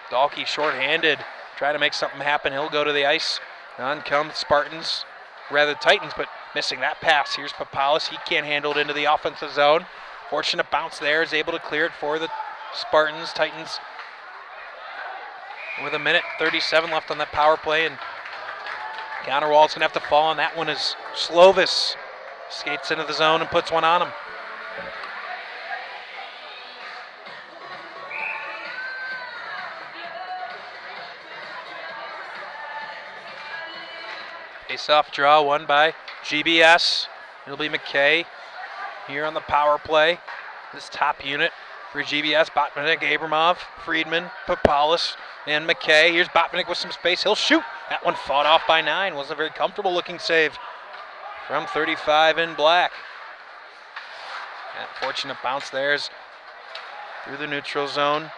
Dahlke shorthanded, trying to make something happen. He'll go to the ice. On come Spartans, rather Titans, but missing that pass. Here's Papalis. He can't handle it into the offensive zone. Fortunate bounce there, is able to clear it for the Spartans. Titans with 1:37 left on that power play, and Connor Wall's going to have to fall on that one as Slovis skates into the zone and puts one on him. Face-off draw won by GBS. It'll be McKay here on the power play. This top unit for GBS, Botvinnik, Abramov, Friedman, Papalis, and McKay. Here's Botvinnik with some space. He'll shoot. That one fought off by 9. Wasn't a very comfortable looking save from 35 in black. That fortunate bounce there's through the neutral zone.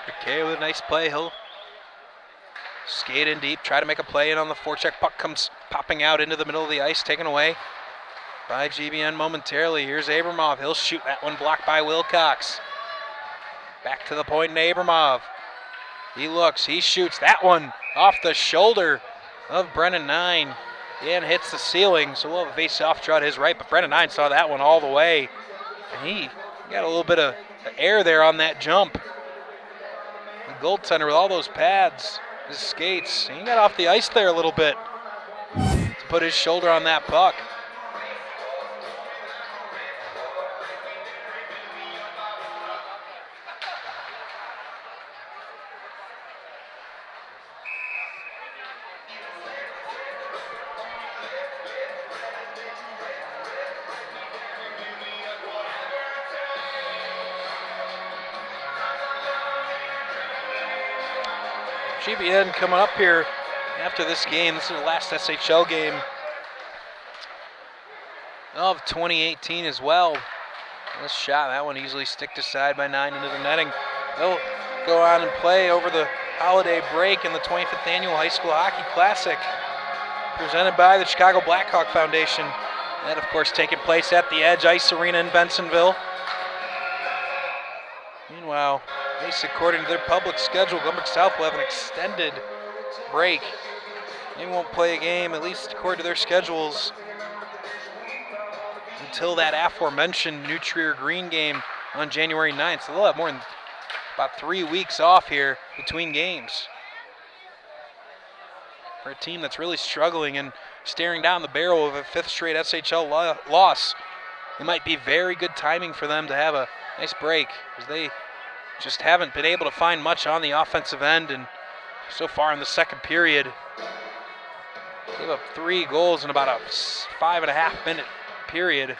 McKay with a nice play. He'll skate in deep, try to make a play in on the forecheck. Puck comes popping out into the middle of the ice, taken away by GBN momentarily. Here's Abramov. He'll shoot. That one blocked by Wilcox. Back to the point in Abramov. He looks, he shoots. That one off the shoulder of Brennan 9 and hits the ceiling. So we'll have a face-off draw to his right, but Brennan 9 saw that one all the way. And he got a little bit of air there on that jump. The goaltender with all those pads, his skates, he got off the ice there a little bit to put his shoulder on that puck. GBN coming up here after this game. This is the last SHL game of 2018 as well. This shot, that one easily sticked aside by 9 into the netting. They'll go on and play over the holiday break in the 25th Annual High School Hockey Classic, presented by the Chicago Blackhawk Foundation. That, of course, taking place at the Edge Ice Arena in Bensonville. Meanwhile, at least according to their public schedule, Glenbrook South will have an extended break. They won't play a game, at least according to their schedules, until that aforementioned New Trier Green game on January 9th. So they'll have more than about 3 weeks off here between games. For a team that's really struggling and staring down the barrel of a 5th straight SHL loss, it might be very good timing for them to have a nice break, because they just haven't been able to find much on the offensive end, and so far in the second period, gave up 3 goals in about a 5.5 minute period.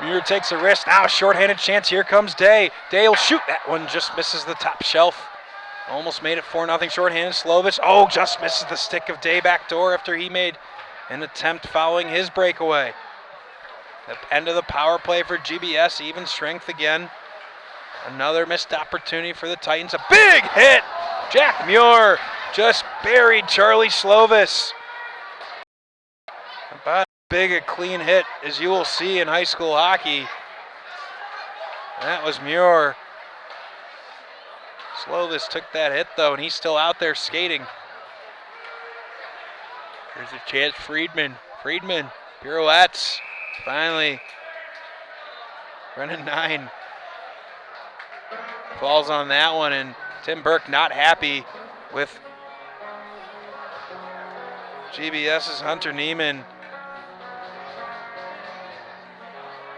Muir takes a risk. Now a shorthanded chance. Here comes Day. Day will shoot. That one just misses the top shelf. Almost made it 4-0 shorthanded. Slovis, just misses the stick of Day back door after he made an attempt following his breakaway. The end of the power play for GBS. Even strength again. Another missed opportunity for the Titans. A big hit. Jack Muir just buried Charlie Slovis. About as big a clean hit as you will see in high school hockey. That was Muir. Slovis took that hit though, and he's still out there skating. Here's a chance, Friedman. Pirouettes. Finally. Brennan 9 falls on that one, and Tim Burke not happy with GBS's Hunter Neiman.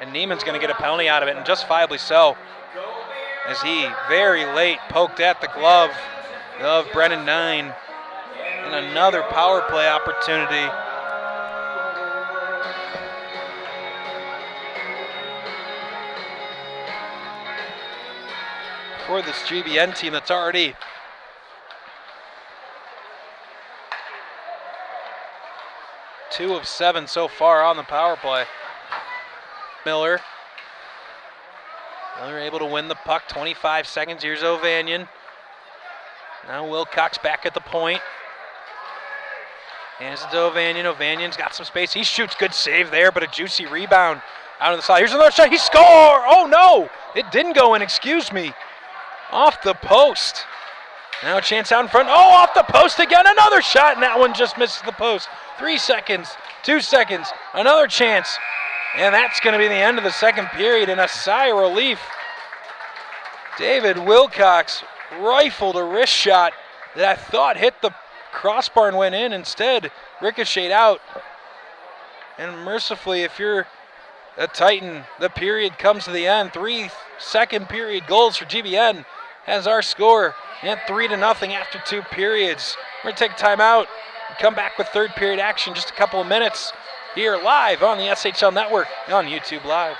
And Neiman's going to get a penalty out of it, and justifiably so, as he very late poked at the glove of Brennan 9. And another power play opportunity. For this GBN team that's already two of 7 so far on the power play. Miller able to win the puck, 25 seconds. Here's Ovanian. Now Wilcox back at the point. Hands it to Ovanian. Ovanian's got some space. He shoots, good save there, but a juicy rebound out on the side. Here's another shot. He scored! Oh no! It didn't go in, excuse me. Off the post. Now a chance out in front. Oh, off the post again. Another shot, and that one just misses the post. 3 seconds, 2 seconds, another chance. And that's going to be the end of the second period, and a sigh of relief. David Wilcox rifled a wrist shot that I thought hit the crossbar and went in. Instead, ricocheted out. And mercifully, if you're a Titan, the period comes to the end. 3 second period goals for GBN has our score at 3-0 after 2 periods. We're going to take a timeout and come back with third period action in just a couple of minutes here live on the SHL Network on YouTube Live.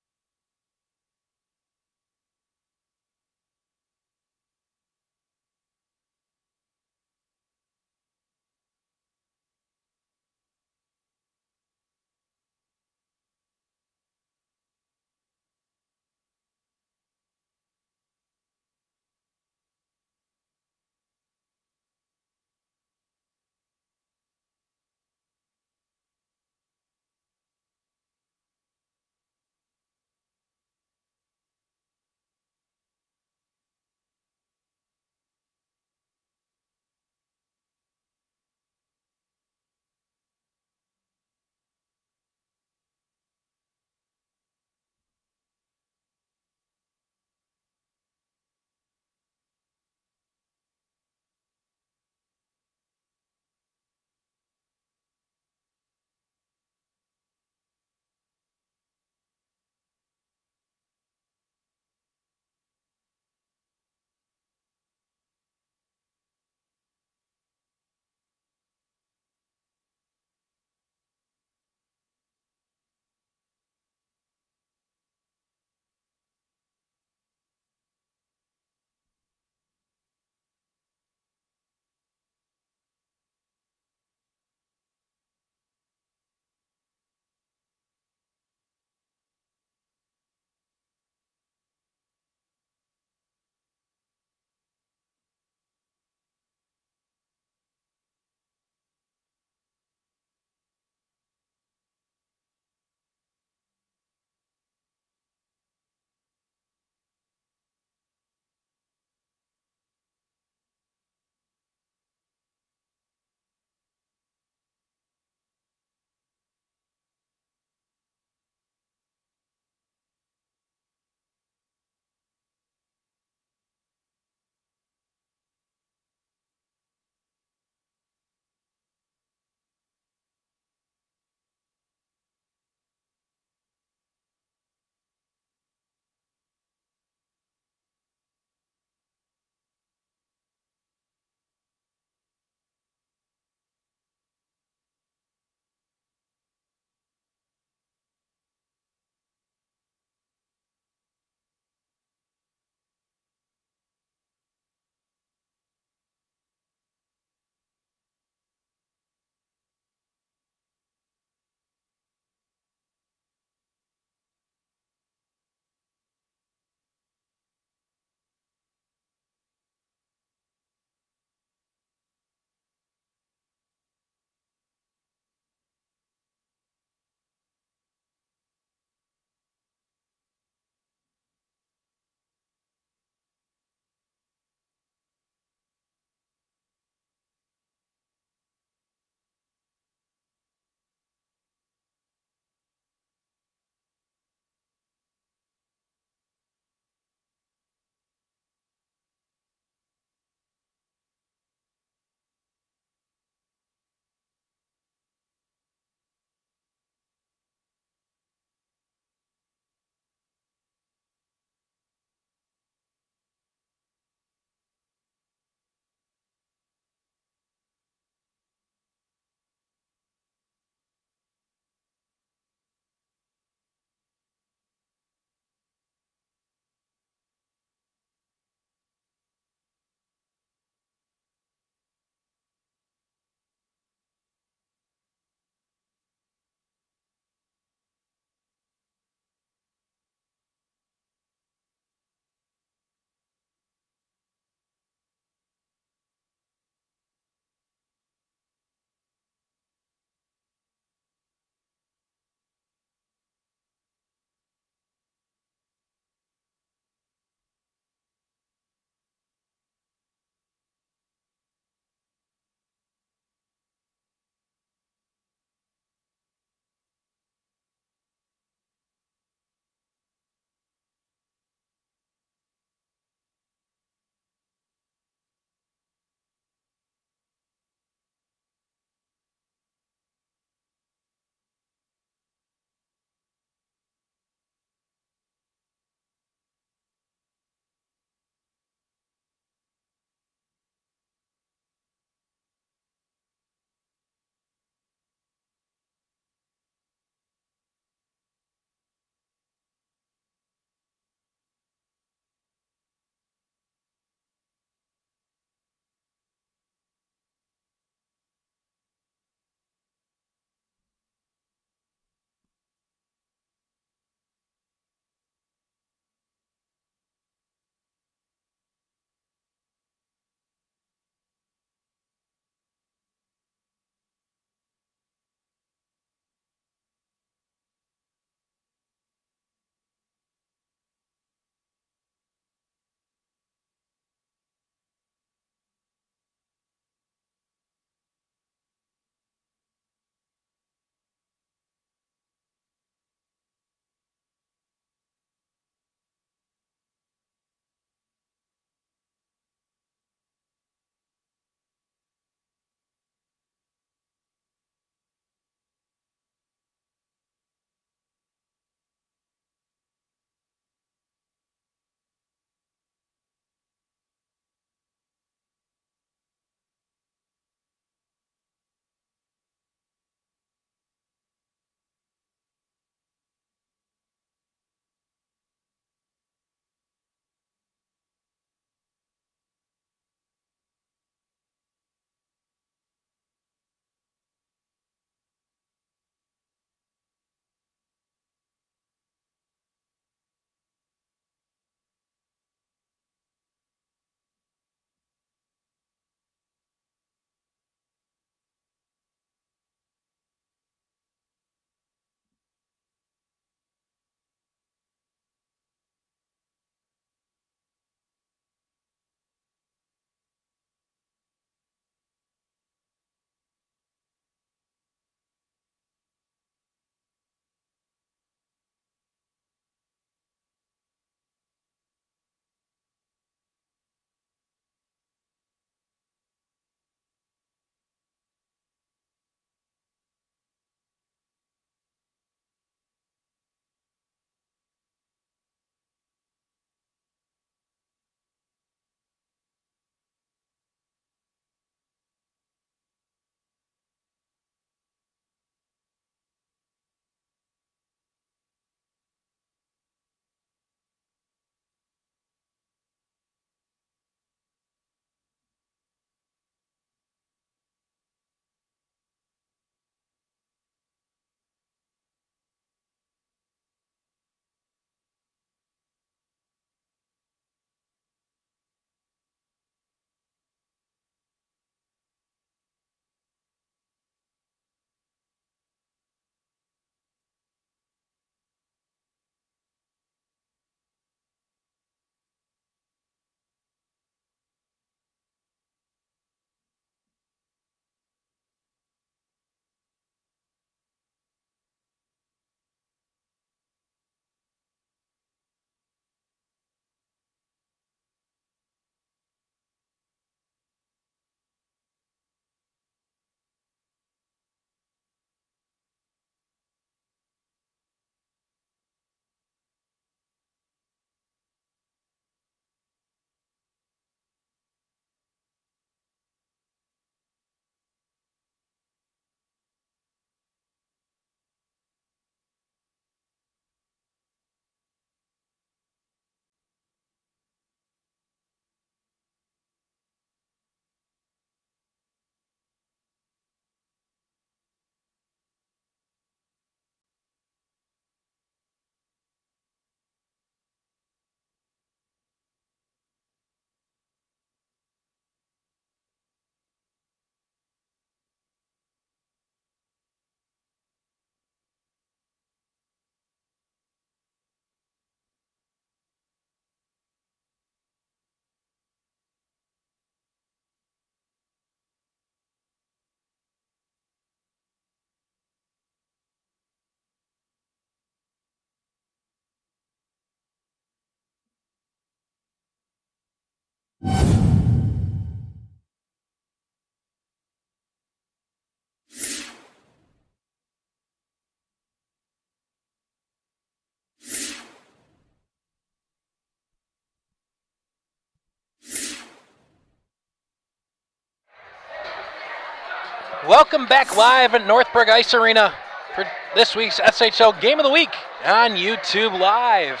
Welcome back live at Northbrook Ice Arena for this week's SHL Game of the Week on YouTube Live.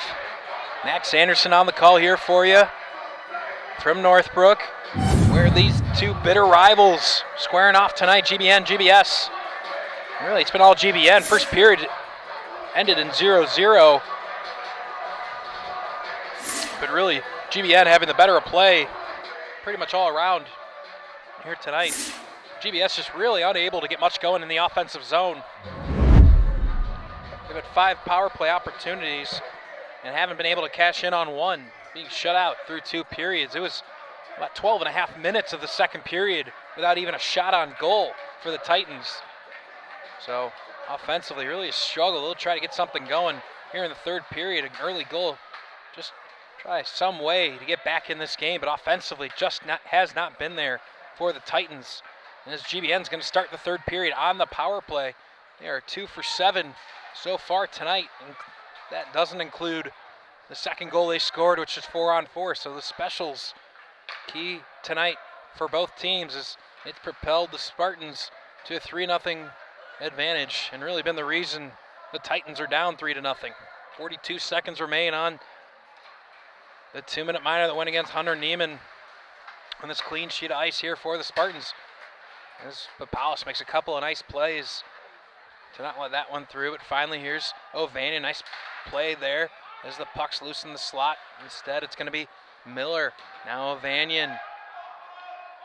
Max Anderson on the call here for you from Northbrook, where these two bitter rivals squaring off tonight, GBN, GBS. Really, it's been all GBN. First period ended in 0-0. But really, GBN having the better of play pretty much all around here tonight. GBS just really unable to get much going in the offensive zone. They've had 5 power play opportunities and haven't been able to cash in on one, being shut out through 2 periods. It was about 12 and a half minutes of the second period without even a shot on goal for the Titans. So offensively, really a struggle. They'll try to get something going here in the third period, an early goal. Just try some way to get back in this game, but offensively has not been there for the Titans. And as GBN's going to start the third period on the power play, they are 2 for 7 so far tonight, and that doesn't include the second goal they scored, which is 4-on-4. So the specials key tonight for both teams is it's propelled the Spartans to a 3-0 advantage, and really been the reason the Titans are down 3-0. 42 seconds remain on the 2-minute minor that went against Hunter Neiman on this clean sheet of ice here for the Spartans. As Papalis makes a couple of nice plays to not let that one through, but finally here's Ovanian. Nice play there as the puck's loose in the slot. Instead, it's going to be Miller. Now Ovanian.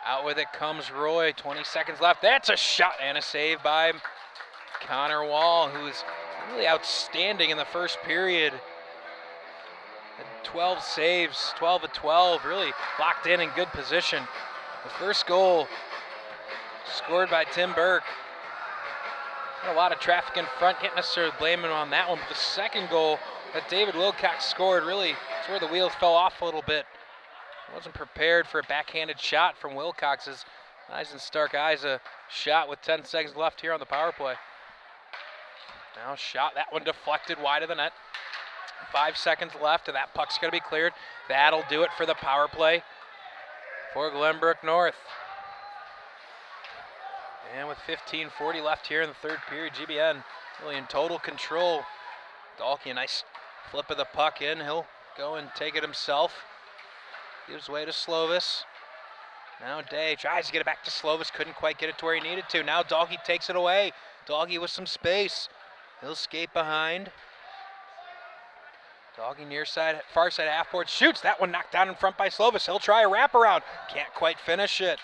Out with it comes Roy. 20 seconds left. That's a shot and a save by Connor Wall, who is really outstanding in the first period. 12 saves, 12 of 12, really locked in good position. The first goal scored by Tim Burke. Had a lot of traffic in front, can't necessarily blame him on that one, but the second goal that David Wilcox scored, really, it's where the wheels fell off a little bit. Wasn't prepared for a backhanded shot from Wilcox's. Eisenstark eyes a shot with 10 seconds left here on the power play. Now shot, that one deflected wide of the net. 5 seconds left, and that puck's going to be cleared. That'll do it for the power play for Glenbrook North. And with 15:40 left here in the third period, GBN really in total control. Dalkey, a nice flip of the puck in. He'll go and take it himself. Gives way to Slovis. Now Day tries to get it back to Slovis. Couldn't quite get it to where he needed to. Now Dalkey takes it away. Dalkey with some space. He'll skate behind. Dalkey near side, far side half board. Shoots. That one knocked down in front by Slovis. He'll try a wraparound. Can't quite finish it.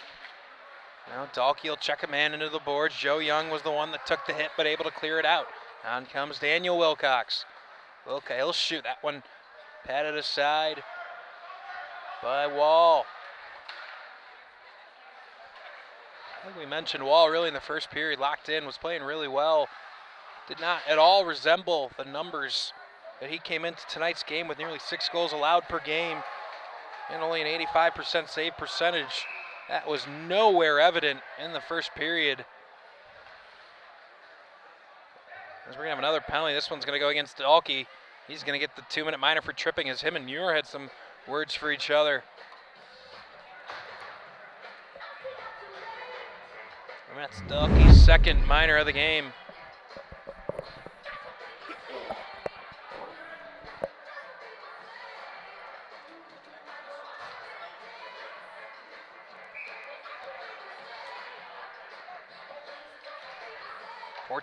Now Dalkey will check a man into the boards. Joe Young was the one that took the hit, but able to clear it out. On comes Daniel Wilcox. He'll shoot. That one patted aside by Wall. I think we mentioned Wall really in the first period, locked in, was playing really well. Did not at all resemble the numbers that he came into tonight's game with, nearly 6 goals allowed per game and only an 85% save percentage. That was nowhere evident in the first period. As we're going to have another penalty. This one's going to go against Dalkey. He's going to get the 2-minute minor for tripping, as him and Muir had some words for each other. And that's Dalkey's second minor of the game.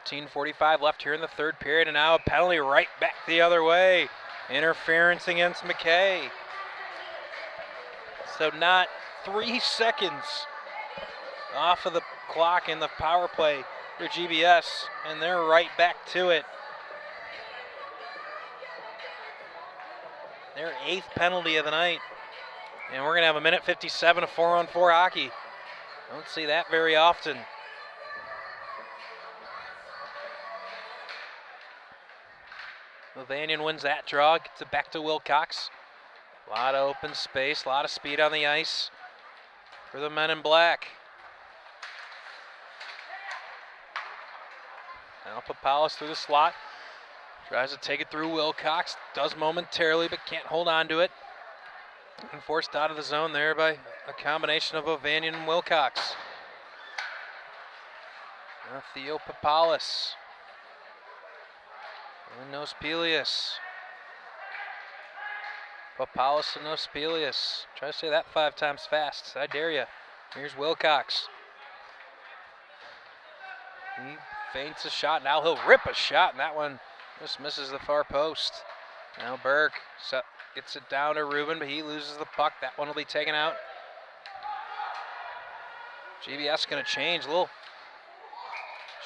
.45 left here in the third period, and now a penalty right back the other way. Interference against McKay. So not 3 seconds off of the clock in the power play for GBS, and they're right back to it. Their 8th penalty of the night. And we're going to have a minute 57 of 4-on-4 hockey. Don't see that very often. Ovanian wins that draw, gets it back to Wilcox. A lot of open space, a lot of speed on the ice for the men in black. Now Papalis through the slot. Tries to take it through Wilcox. Does momentarily, but can't hold on to it. And forced out of the zone there by a combination of Ovanian and Wilcox. Theo Papalis. And Nospelius. Papalis and Nospelius. Try to say that 5 times fast. I dare you. Here's Wilcox. He feints a shot. Now he'll rip a shot, and that one just misses the far post. Now Burke gets it down to Rubin, but he loses the puck. That one will be taken out. GBS going to change. A little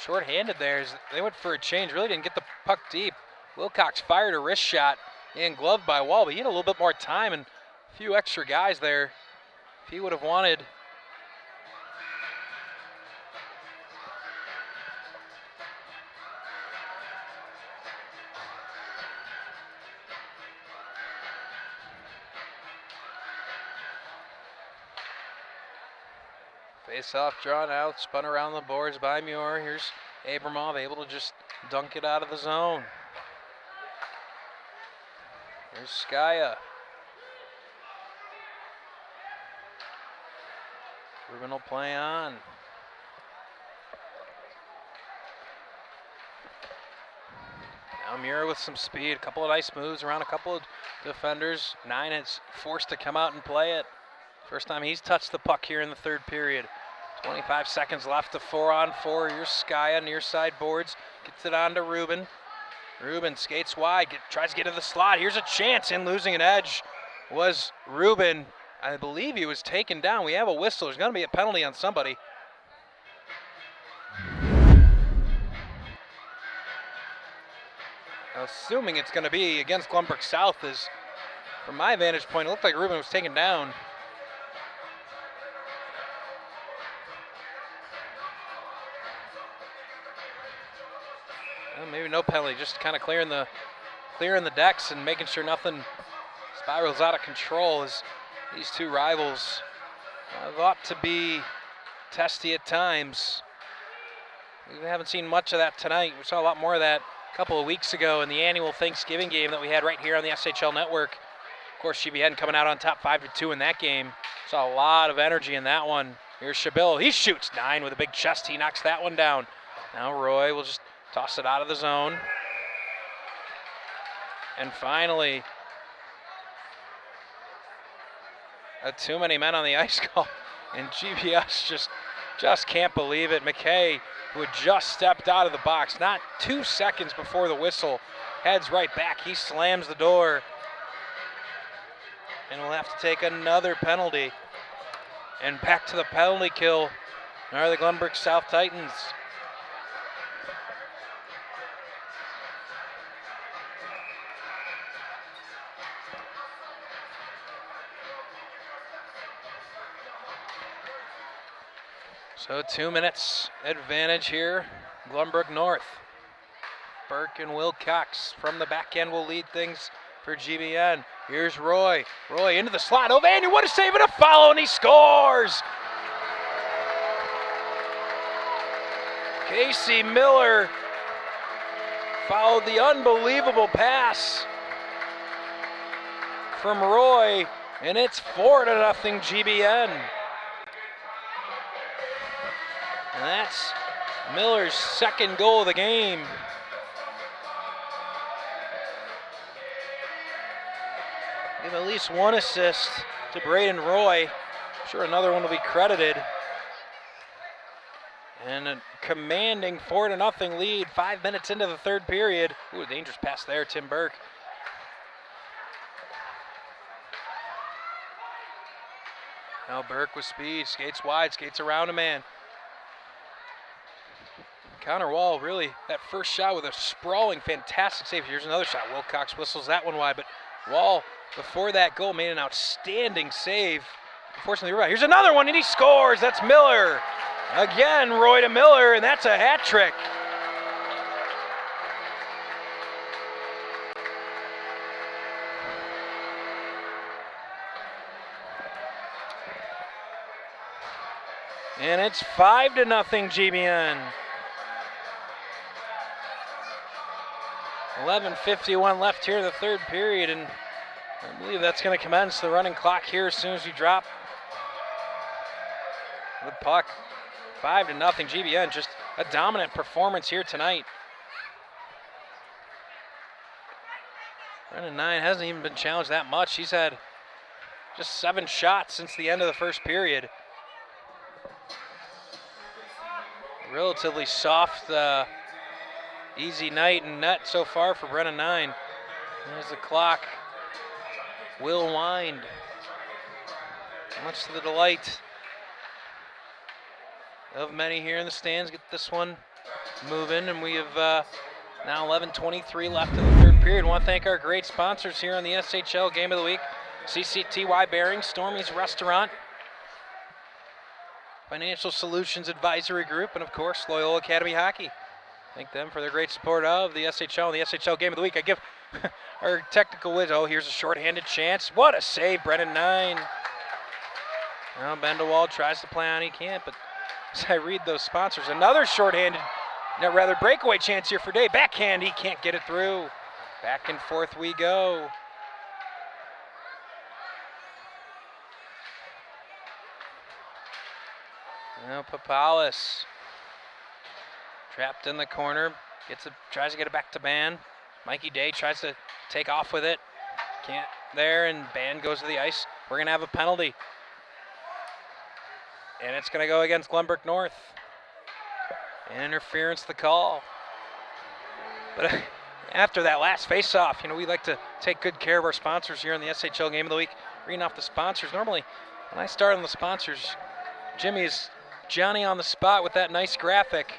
short-handed there. They went for a change. Really didn't get the puck deep. Wilcox fired a wrist shot and gloved by Wall, but he had a little bit more time and a few extra guys there if he would have wanted. Face-off drawn out, spun around the boards by Muir. Here's Abramov able to just dunk it out of the zone. Here's Skaya. Rubin will play on. Now Muir with some speed, a couple of nice moves around a couple of defenders. 9 is forced to come out and play it. First time he's touched the puck here in the third period. 25 seconds left to 4-on-4. Here's Skaya, near side boards. Gets it on to Rubin. Rubin skates wide, tries to get to the slot. Here's a chance, and losing an edge was Rubin. I believe he was taken down. We have a whistle. There's going to be a penalty on somebody. Assuming it's going to be against Glenbrook South, as from my vantage point, it looked like Rubin was taken down. Well, maybe no penalty, just kind of clearing the decks and making sure nothing spirals out of control, as these two rivals ought to be testy at times. We haven't seen much of that tonight. We saw a lot more of that a couple of weeks ago in the annual Thanksgiving game that we had right here on the SHL network. Of course, GBN coming out on top 5-2 in that game. Saw a lot of energy in that one. Here's Shabil. He shoots 9 with a big chest. He knocks that one down. Now Roy will just toss it out of the zone. And finally, a too many men on the ice call. And GBS just can't believe it. McKay, who had just stepped out of the box, not 2 seconds before the whistle, heads right back. He slams the door. And we'll have to take another penalty. And back to the penalty kill are the Glenbrook South Titans. So 2 minutes advantage here, Glenbrook North. Burke and Wilcox from the back end will lead things for GBN. Here's Roy. Roy into the slot. Ovanian, what a save and a follow, and he scores! Casey Miller followed the unbelievable pass from Roy, and it's 4-0 GBN. And that's Miller's second goal of the game. Give at least one assist to Braden Roy. I'm sure another one will be credited. And a commanding 4-0 lead, 5 minutes into the third period. Ooh, a dangerous pass there, Tim Burke. Now Burke with speed, skates wide, skates around a man. Counter Wall, really, that first shot with a sprawling, fantastic save. Here's another shot. Wilcox whistles that one wide, but Wall, before that goal, made an outstanding save. Unfortunately, right. Here's another one, and he scores. That's Miller. Again, Roy to Miller, and that's a hat trick. And it's 5-0 GBN. 11:51 left here in the third period, and I believe that's going to commence the running clock here as soon as you drop the puck. 5-0 GBN, just a dominant performance here tonight. Brennan 9 hasn't even been challenged that much. He's had just 7 shots since the end of the first period. Relatively soft, easy night and net so far for Brennan 9. There's the clock. Will wind. Much to the delight of many here in the stands. Get this one moving, and we have now 11:23 left in the third period. I want to thank our great sponsors here on the SHL Game of the Week. CCTY Bearing, Stormy's Restaurant, Financial Solutions Advisory Group, and of course, Loyola Academy Hockey. Thank them for their great support of the SHL and the SHL Game of the Week. I give our technical whiz. Oh, here's a shorthanded chance. What a save, Brennan 9. Now Bendewald tries to play on, he can't, but as I read those sponsors, another shorthanded, no, rather breakaway chance here for Day. Backhand, he can't get it through. Back and forth we go. Now Papalis, trapped in the corner, tries to get it back to Ban. Mikey Day tries to take off with it, can't there, and Ban goes to the ice. We're gonna have a penalty, and it's gonna go against Glenbrook North. Interference the call. But after that last face-off, we like to take good care of our sponsors here on the SHL Game of the Week. Reading off the sponsors. Normally, when I start on the sponsors, Jimmy is Johnny on the spot with that nice graphic.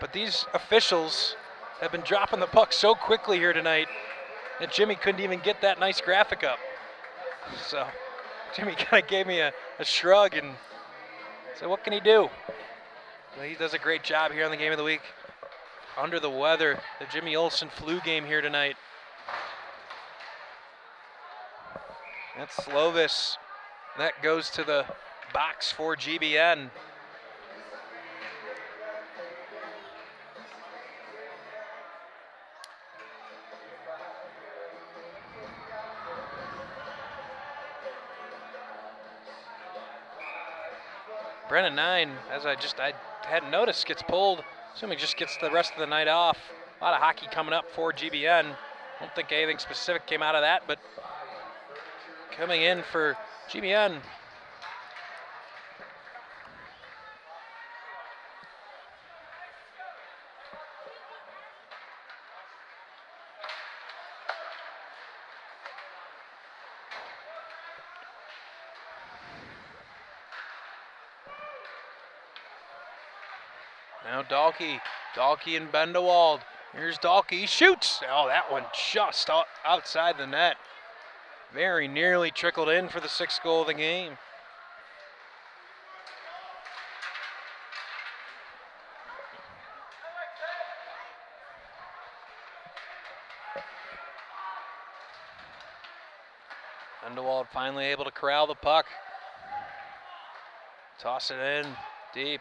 But these officials have been dropping the puck so quickly here tonight that Jimmy couldn't even get that nice graphic up. So Jimmy kind of gave me a shrug and said, what can he do? Well, he does a great job here on the Game of the Week. Under the weather, the Jimmy Olsen flu game here tonight. That's Slovis. That goes to the box for GBN. Brennan 9, as I hadn't noticed, gets pulled. Assuming just gets the rest of the night off. A lot of hockey coming up for GBN. I don't think anything specific came out of that, but coming in for GBN. Now Dahlke and Bendewald. Here's Dahlke, he shoots. Oh, that one just outside the net. Very nearly trickled in for the 6th goal of the game. Bendewald finally able to corral the puck. Toss it in deep.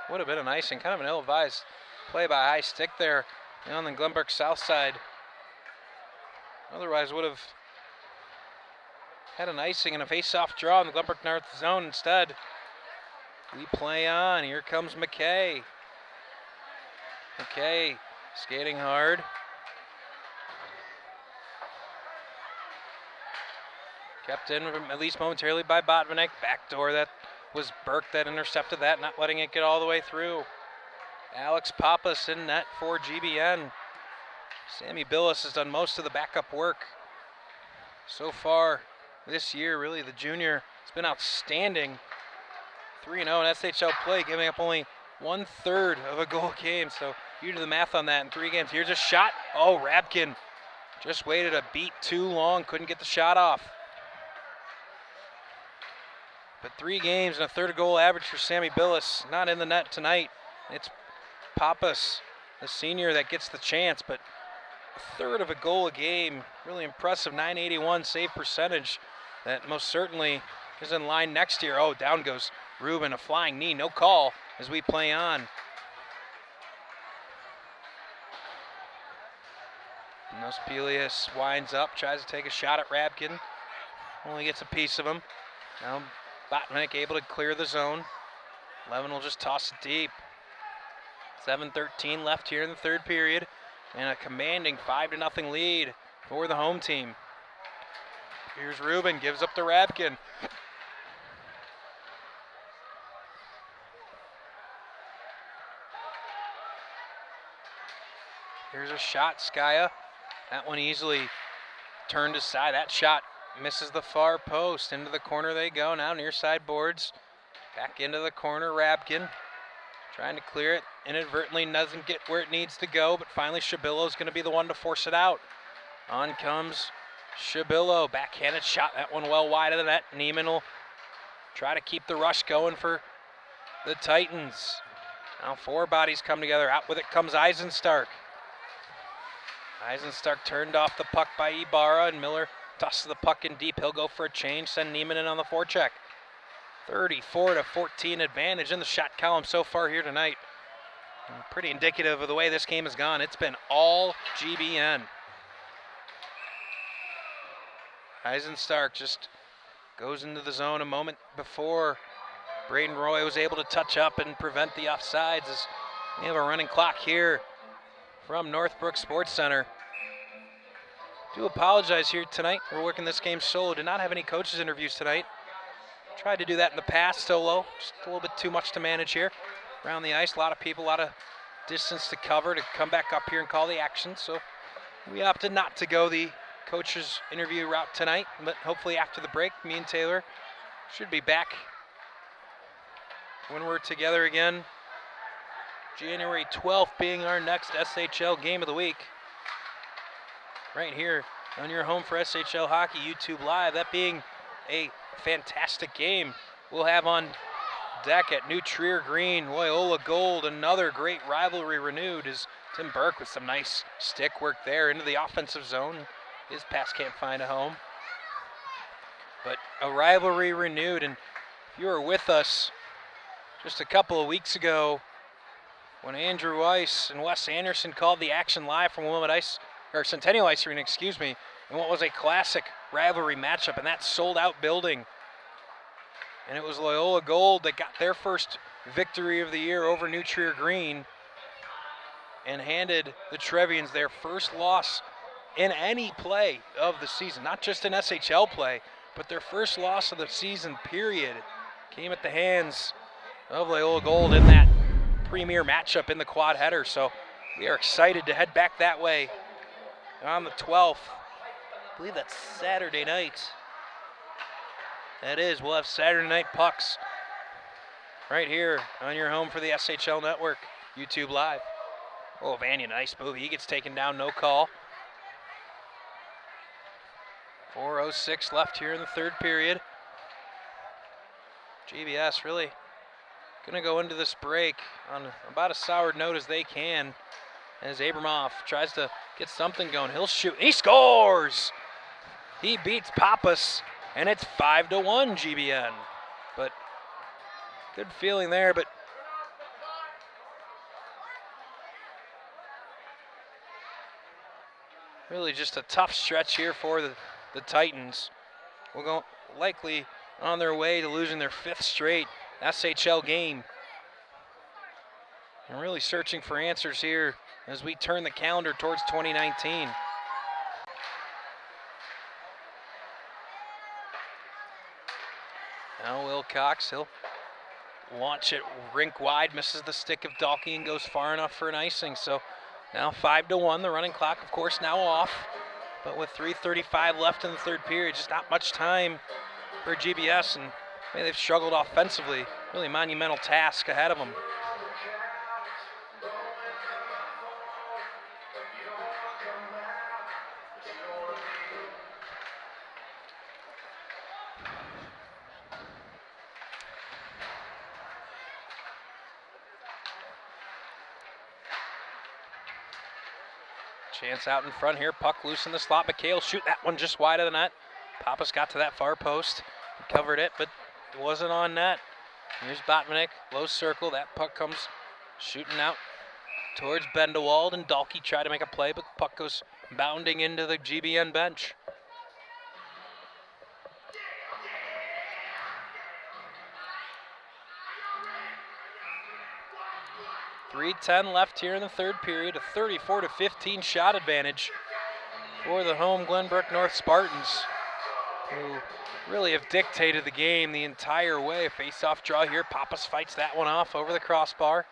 Would have been an icing, kind of an ill-advised play by high stick there on the Glenbrook south side. Otherwise would have had an icing and a face-off draw in the Glenbrook North zone instead. We play on. Here comes McKay. McKay skating hard. Kept in at least momentarily by Botvinnik. Backdoor, that was Burke that intercepted that, not letting it get all the way through. Alex Pappas in net for GBN. Sammy Billis has done most of the backup work so far this year. Really, the junior has been outstanding. 3-0 in SHL play, giving up only 1/3 of a goal a game. So you do the math on that in 3 games. Here's a shot. Oh, Rabkin just waited a beat too long, couldn't get the shot off. But 3 games and a 1/3 goal average for Sammy Billis. Not in the net tonight. It's Pappas, the senior, that gets the chance, but 1/3 of a goal a game. Really impressive, .981 save percentage. That most certainly is in line next year. Oh, down goes Ruben, a flying knee, no call as we play on. Nospelius winds up, tries to take a shot at Rabkin. only gets a piece of him. Now Botnick able to clear the zone. Levin will just toss it deep. 7:13 left here in the third period, and a commanding 5-0 lead for the home team. Here's Rubin, gives up to Rabkin. Here's a shot, Skya. That one easily turned aside. That shot misses the far post. Into the corner they go now, near side boards. Back into the corner, Rabkin. Trying to clear it, inadvertently doesn't get where it needs to go, but finally Shabillo's going to be the one to force it out. On comes Shabillo, backhanded shot, that one well wide of the net. Neiman will try to keep the rush going for the Titans. Now 4 bodies come together, out with it comes Eisenstark. Eisenstark turned off the puck by Ibarra, and Miller tosses the puck in deep. He'll go for a change, send Neiman in on the forecheck. 34-14 advantage in the shot column so far here tonight. And pretty indicative of the way this game has gone. It's been all GBN. Eisenstark just goes into the zone a moment before Braden Roy was able to touch up and prevent the offsides, as we have a running clock here from Northbrook Sports Center. Do apologize here tonight. We're working this game solo. Did not have any coaches interviews tonight. Tried to do that in the past, solo. Just a little bit too much to manage here. Around the ice, a lot of people, a lot of distance to cover to come back up here and call the action. So we opted not to go the coach's interview route tonight, but hopefully after the break, me and Taylor should be back when we're together again. January 12th being our next SHL game of the week. Right here on your home for SHL Hockey, YouTube Live. That being a fantastic game we'll have on deck at New Trier Green, Loyola Gold. Another great rivalry renewed as Tim Burke with some nice stick work there into the offensive zone. His pass can't find a home. But a rivalry renewed, and if you were with us just a couple of weeks ago when Andrew Weiss and Wes Anderson called the action live from Wilmette Ice, or Centennial Ice Arena, excuse me, in what was a classic rivalry matchup, and that sold-out building. And it was Loyola Gold that got their first victory of the year over New Trier Green and handed the Trevians their first loss in any play of the season, not just in SHL play, but their first loss of the season, period, came at the hands of Loyola Gold in that premier matchup in the quad header. So we are excited to head back that way on the 12th. I believe that's Saturday night. That is. We'll have Saturday night pucks right here on your home for the SHL Network, YouTube Live. Oh, Vanya, nice move. He gets taken down, no call. 4:06 left here in the third period. GBS really going to go into this break on about a sour note as they can, as Abramoff tries to get something going. He'll shoot. He scores! He beats Pappas, and it's 5-1 GBN. But good feeling there, but really just a tough stretch here for the Titans. We'll go likely on their way to losing their 5th straight SHL game. And really searching for answers here as we turn the calendar towards 2019. Now Wilcox, he'll launch it rink wide, misses the stick of Dalkey and goes far enough for an icing. So now 5-1, the running clock, of course, now off. But with 3:35 left in the third period, just not much time for GBS, and they've struggled offensively. Really monumental task ahead of them. Chance out in front here, puck loose in the slot. McKay will shoot that one just wide of the net. Pappas got to that far post, covered it, but it wasn't on net. Here's Botvinnik, low circle. That puck comes shooting out towards Bendewald, and Dalkey tried to make a play, but the puck goes bounding into the GBN bench. 3:10 left here in the third period, a 34-15 shot advantage for the home Glenbrook North Spartans, who really have dictated the game the entire way. Face-off draw here. Pappas fights that one off over the crossbar.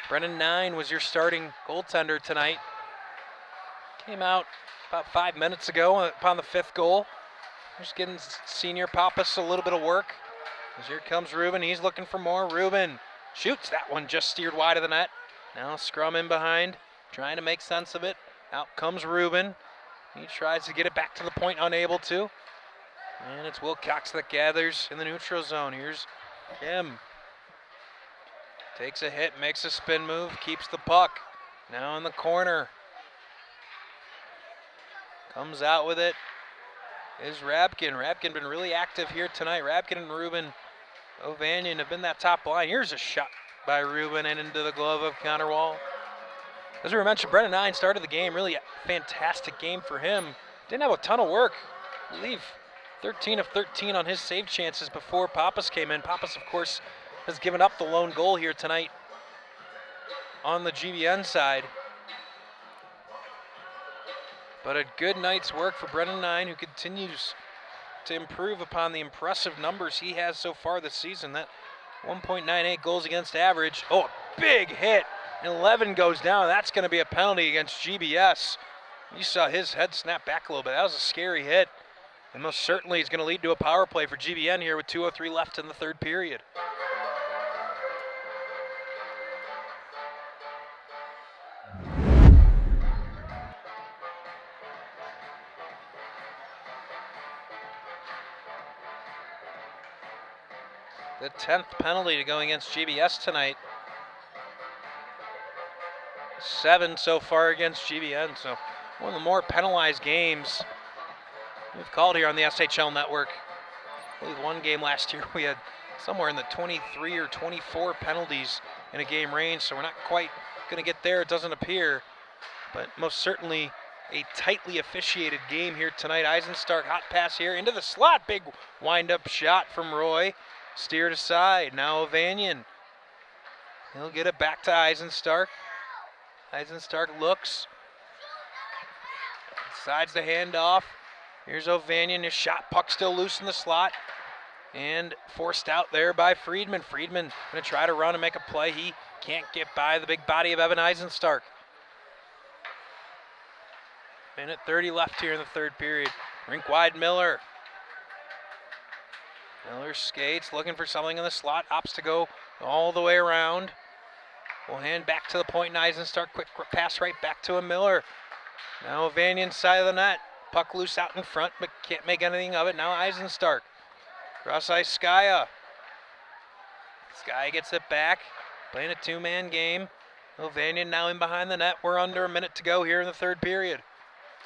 Brennan 9 was your starting goaltender tonight. Came out about 5 minutes ago upon the 5th goal. Just getting senior Pappas a little bit of work. As here comes Ruben. He's looking for more. Ruben shoots. That one just steered wide of the net. Now scrum in behind, trying to make sense of it. Out comes Ruben. He tries to get it back to the point, unable to. And it's Wilcox that gathers in the neutral zone. Here's Kim. Takes a hit, makes a spin move, keeps the puck. Now in the corner. Comes out with it is Rabkin. Rabkin been really active here tonight. Rabkin and Ruben Ovanian have been that top line. Here's a shot by Ruben and into the glove of Counterwall. As we mentioned, Brennan 9 started the game. Really a fantastic game for him. Didn't have a ton of work. I believe 13 of 13 on his save chances before Pappas came in. Pappas, of course, has given up the lone goal here tonight on the GBN side. But a good night's work for Brennan 9, who continues to improve upon the impressive numbers he has so far this season. That 1.98 goals against average. Oh, a big hit. 11 goes down. That's going to be a penalty against GBS. You saw his head snap back a little bit. That was a scary hit. And most certainly is going to lead to a power play for GBN here with 2:03 left in the third period. The 10th penalty to go against GBS tonight. 7 so far against GBN, so one of the more penalized games we've called here on the SHL network. I believe one game last year we had somewhere in the 23 or 24 penalties in a game range, so we're not quite going to get there, it doesn't appear. But most certainly a tightly officiated game here tonight. Eisenstark, hot pass here into the slot. Big wind-up shot from Roy. Steered aside. Now Ovanian. He'll get it back to Eisenstark. Eisenstark looks. Decides to hand off. Here's Ovanian. His shot. Puck still loose in the slot. And forced out there by Friedman. Friedman going to try to run and make a play. He can't get by the big body of Evan Eisenstark. Minute 30 left here in the third period. Rink wide Miller. Miller skates, looking for something in the slot. Opts to go all the way around. We'll hand back to the point, and Eisenstark. Quick pass right back to a Miller. Now Ovanian side of the net. Puck loose out in front, but can't make anything of it. Now Eisenstark. Cross ice Skya. Skya gets it back. Playing a two-man game. Ovanian now in behind the net. We're under a minute to go here in the third period.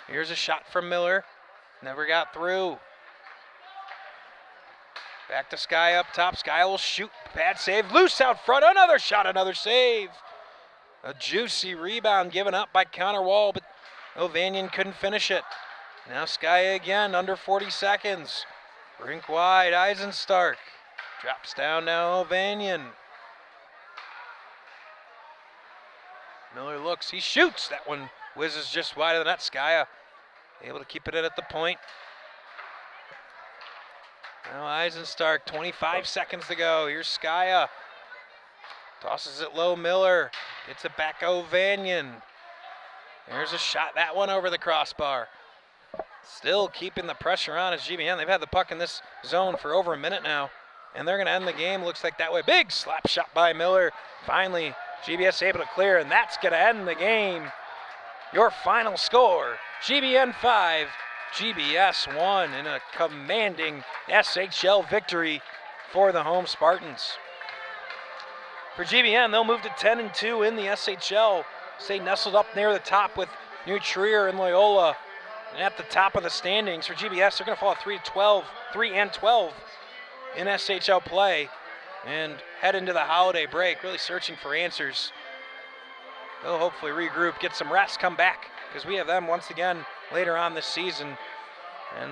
Here's a shot from Miller. Never got through. Back to Skya up top. Skya will shoot. Bad save. Loose out front. Another shot. Another save. A juicy rebound given up by Counterwall, but Ovanian couldn't finish it. Now Skya again. Under 40 seconds. Rink wide. Eisenstark. Drops down now Ovanian. Miller looks. He shoots. That one whizzes just wide of the net. Skya able to keep it in at the point. Now Eisenstark, 25 seconds to go. Here's Skya. Tosses it low, Miller. Gets it back, Ovanian. There's a shot, that one over the crossbar. Still keeping the pressure on as GBN. They've had the puck in this zone for over a minute now, and they're going to end the game, looks like that way. Big slap shot by Miller. Finally, GBS able to clear, and that's going to end the game. Your final score, GBN 5, GBS 1 in a commanding SHL victory for the home Spartans. For GBN, they'll move to 10-2 in the SHL. Stay nestled up near the top with New Trier and Loyola. And at the top of the standings for GBS, they're going to fall at 3-12 in SHL play and head into the holiday break, really searching for answers. They'll hopefully regroup, get some rest, come back, because we have them once again later on this season, and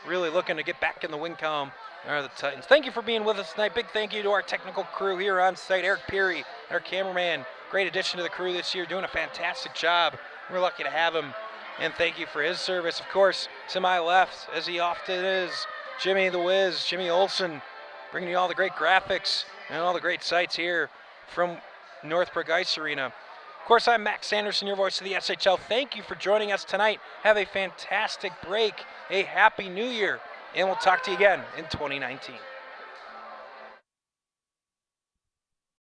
really looking to get back in the win column are the Titans. Thank you for being with us tonight. Big thank you to our technical crew here on site, Eric Peary, our cameraman, great addition to the crew this year, doing a fantastic job. We're lucky to have him, and thank you for his service. Of course, to my left, as he often is, Jimmy the Wiz, Jimmy Olson, bringing you all the great graphics and all the great sights here from Northbrook Ice Arena. Of course, I'm Max Sanderson, your voice of the SHL. Thank you for joining us tonight. Have a fantastic break, a happy new year, and we'll talk to you again in 2019.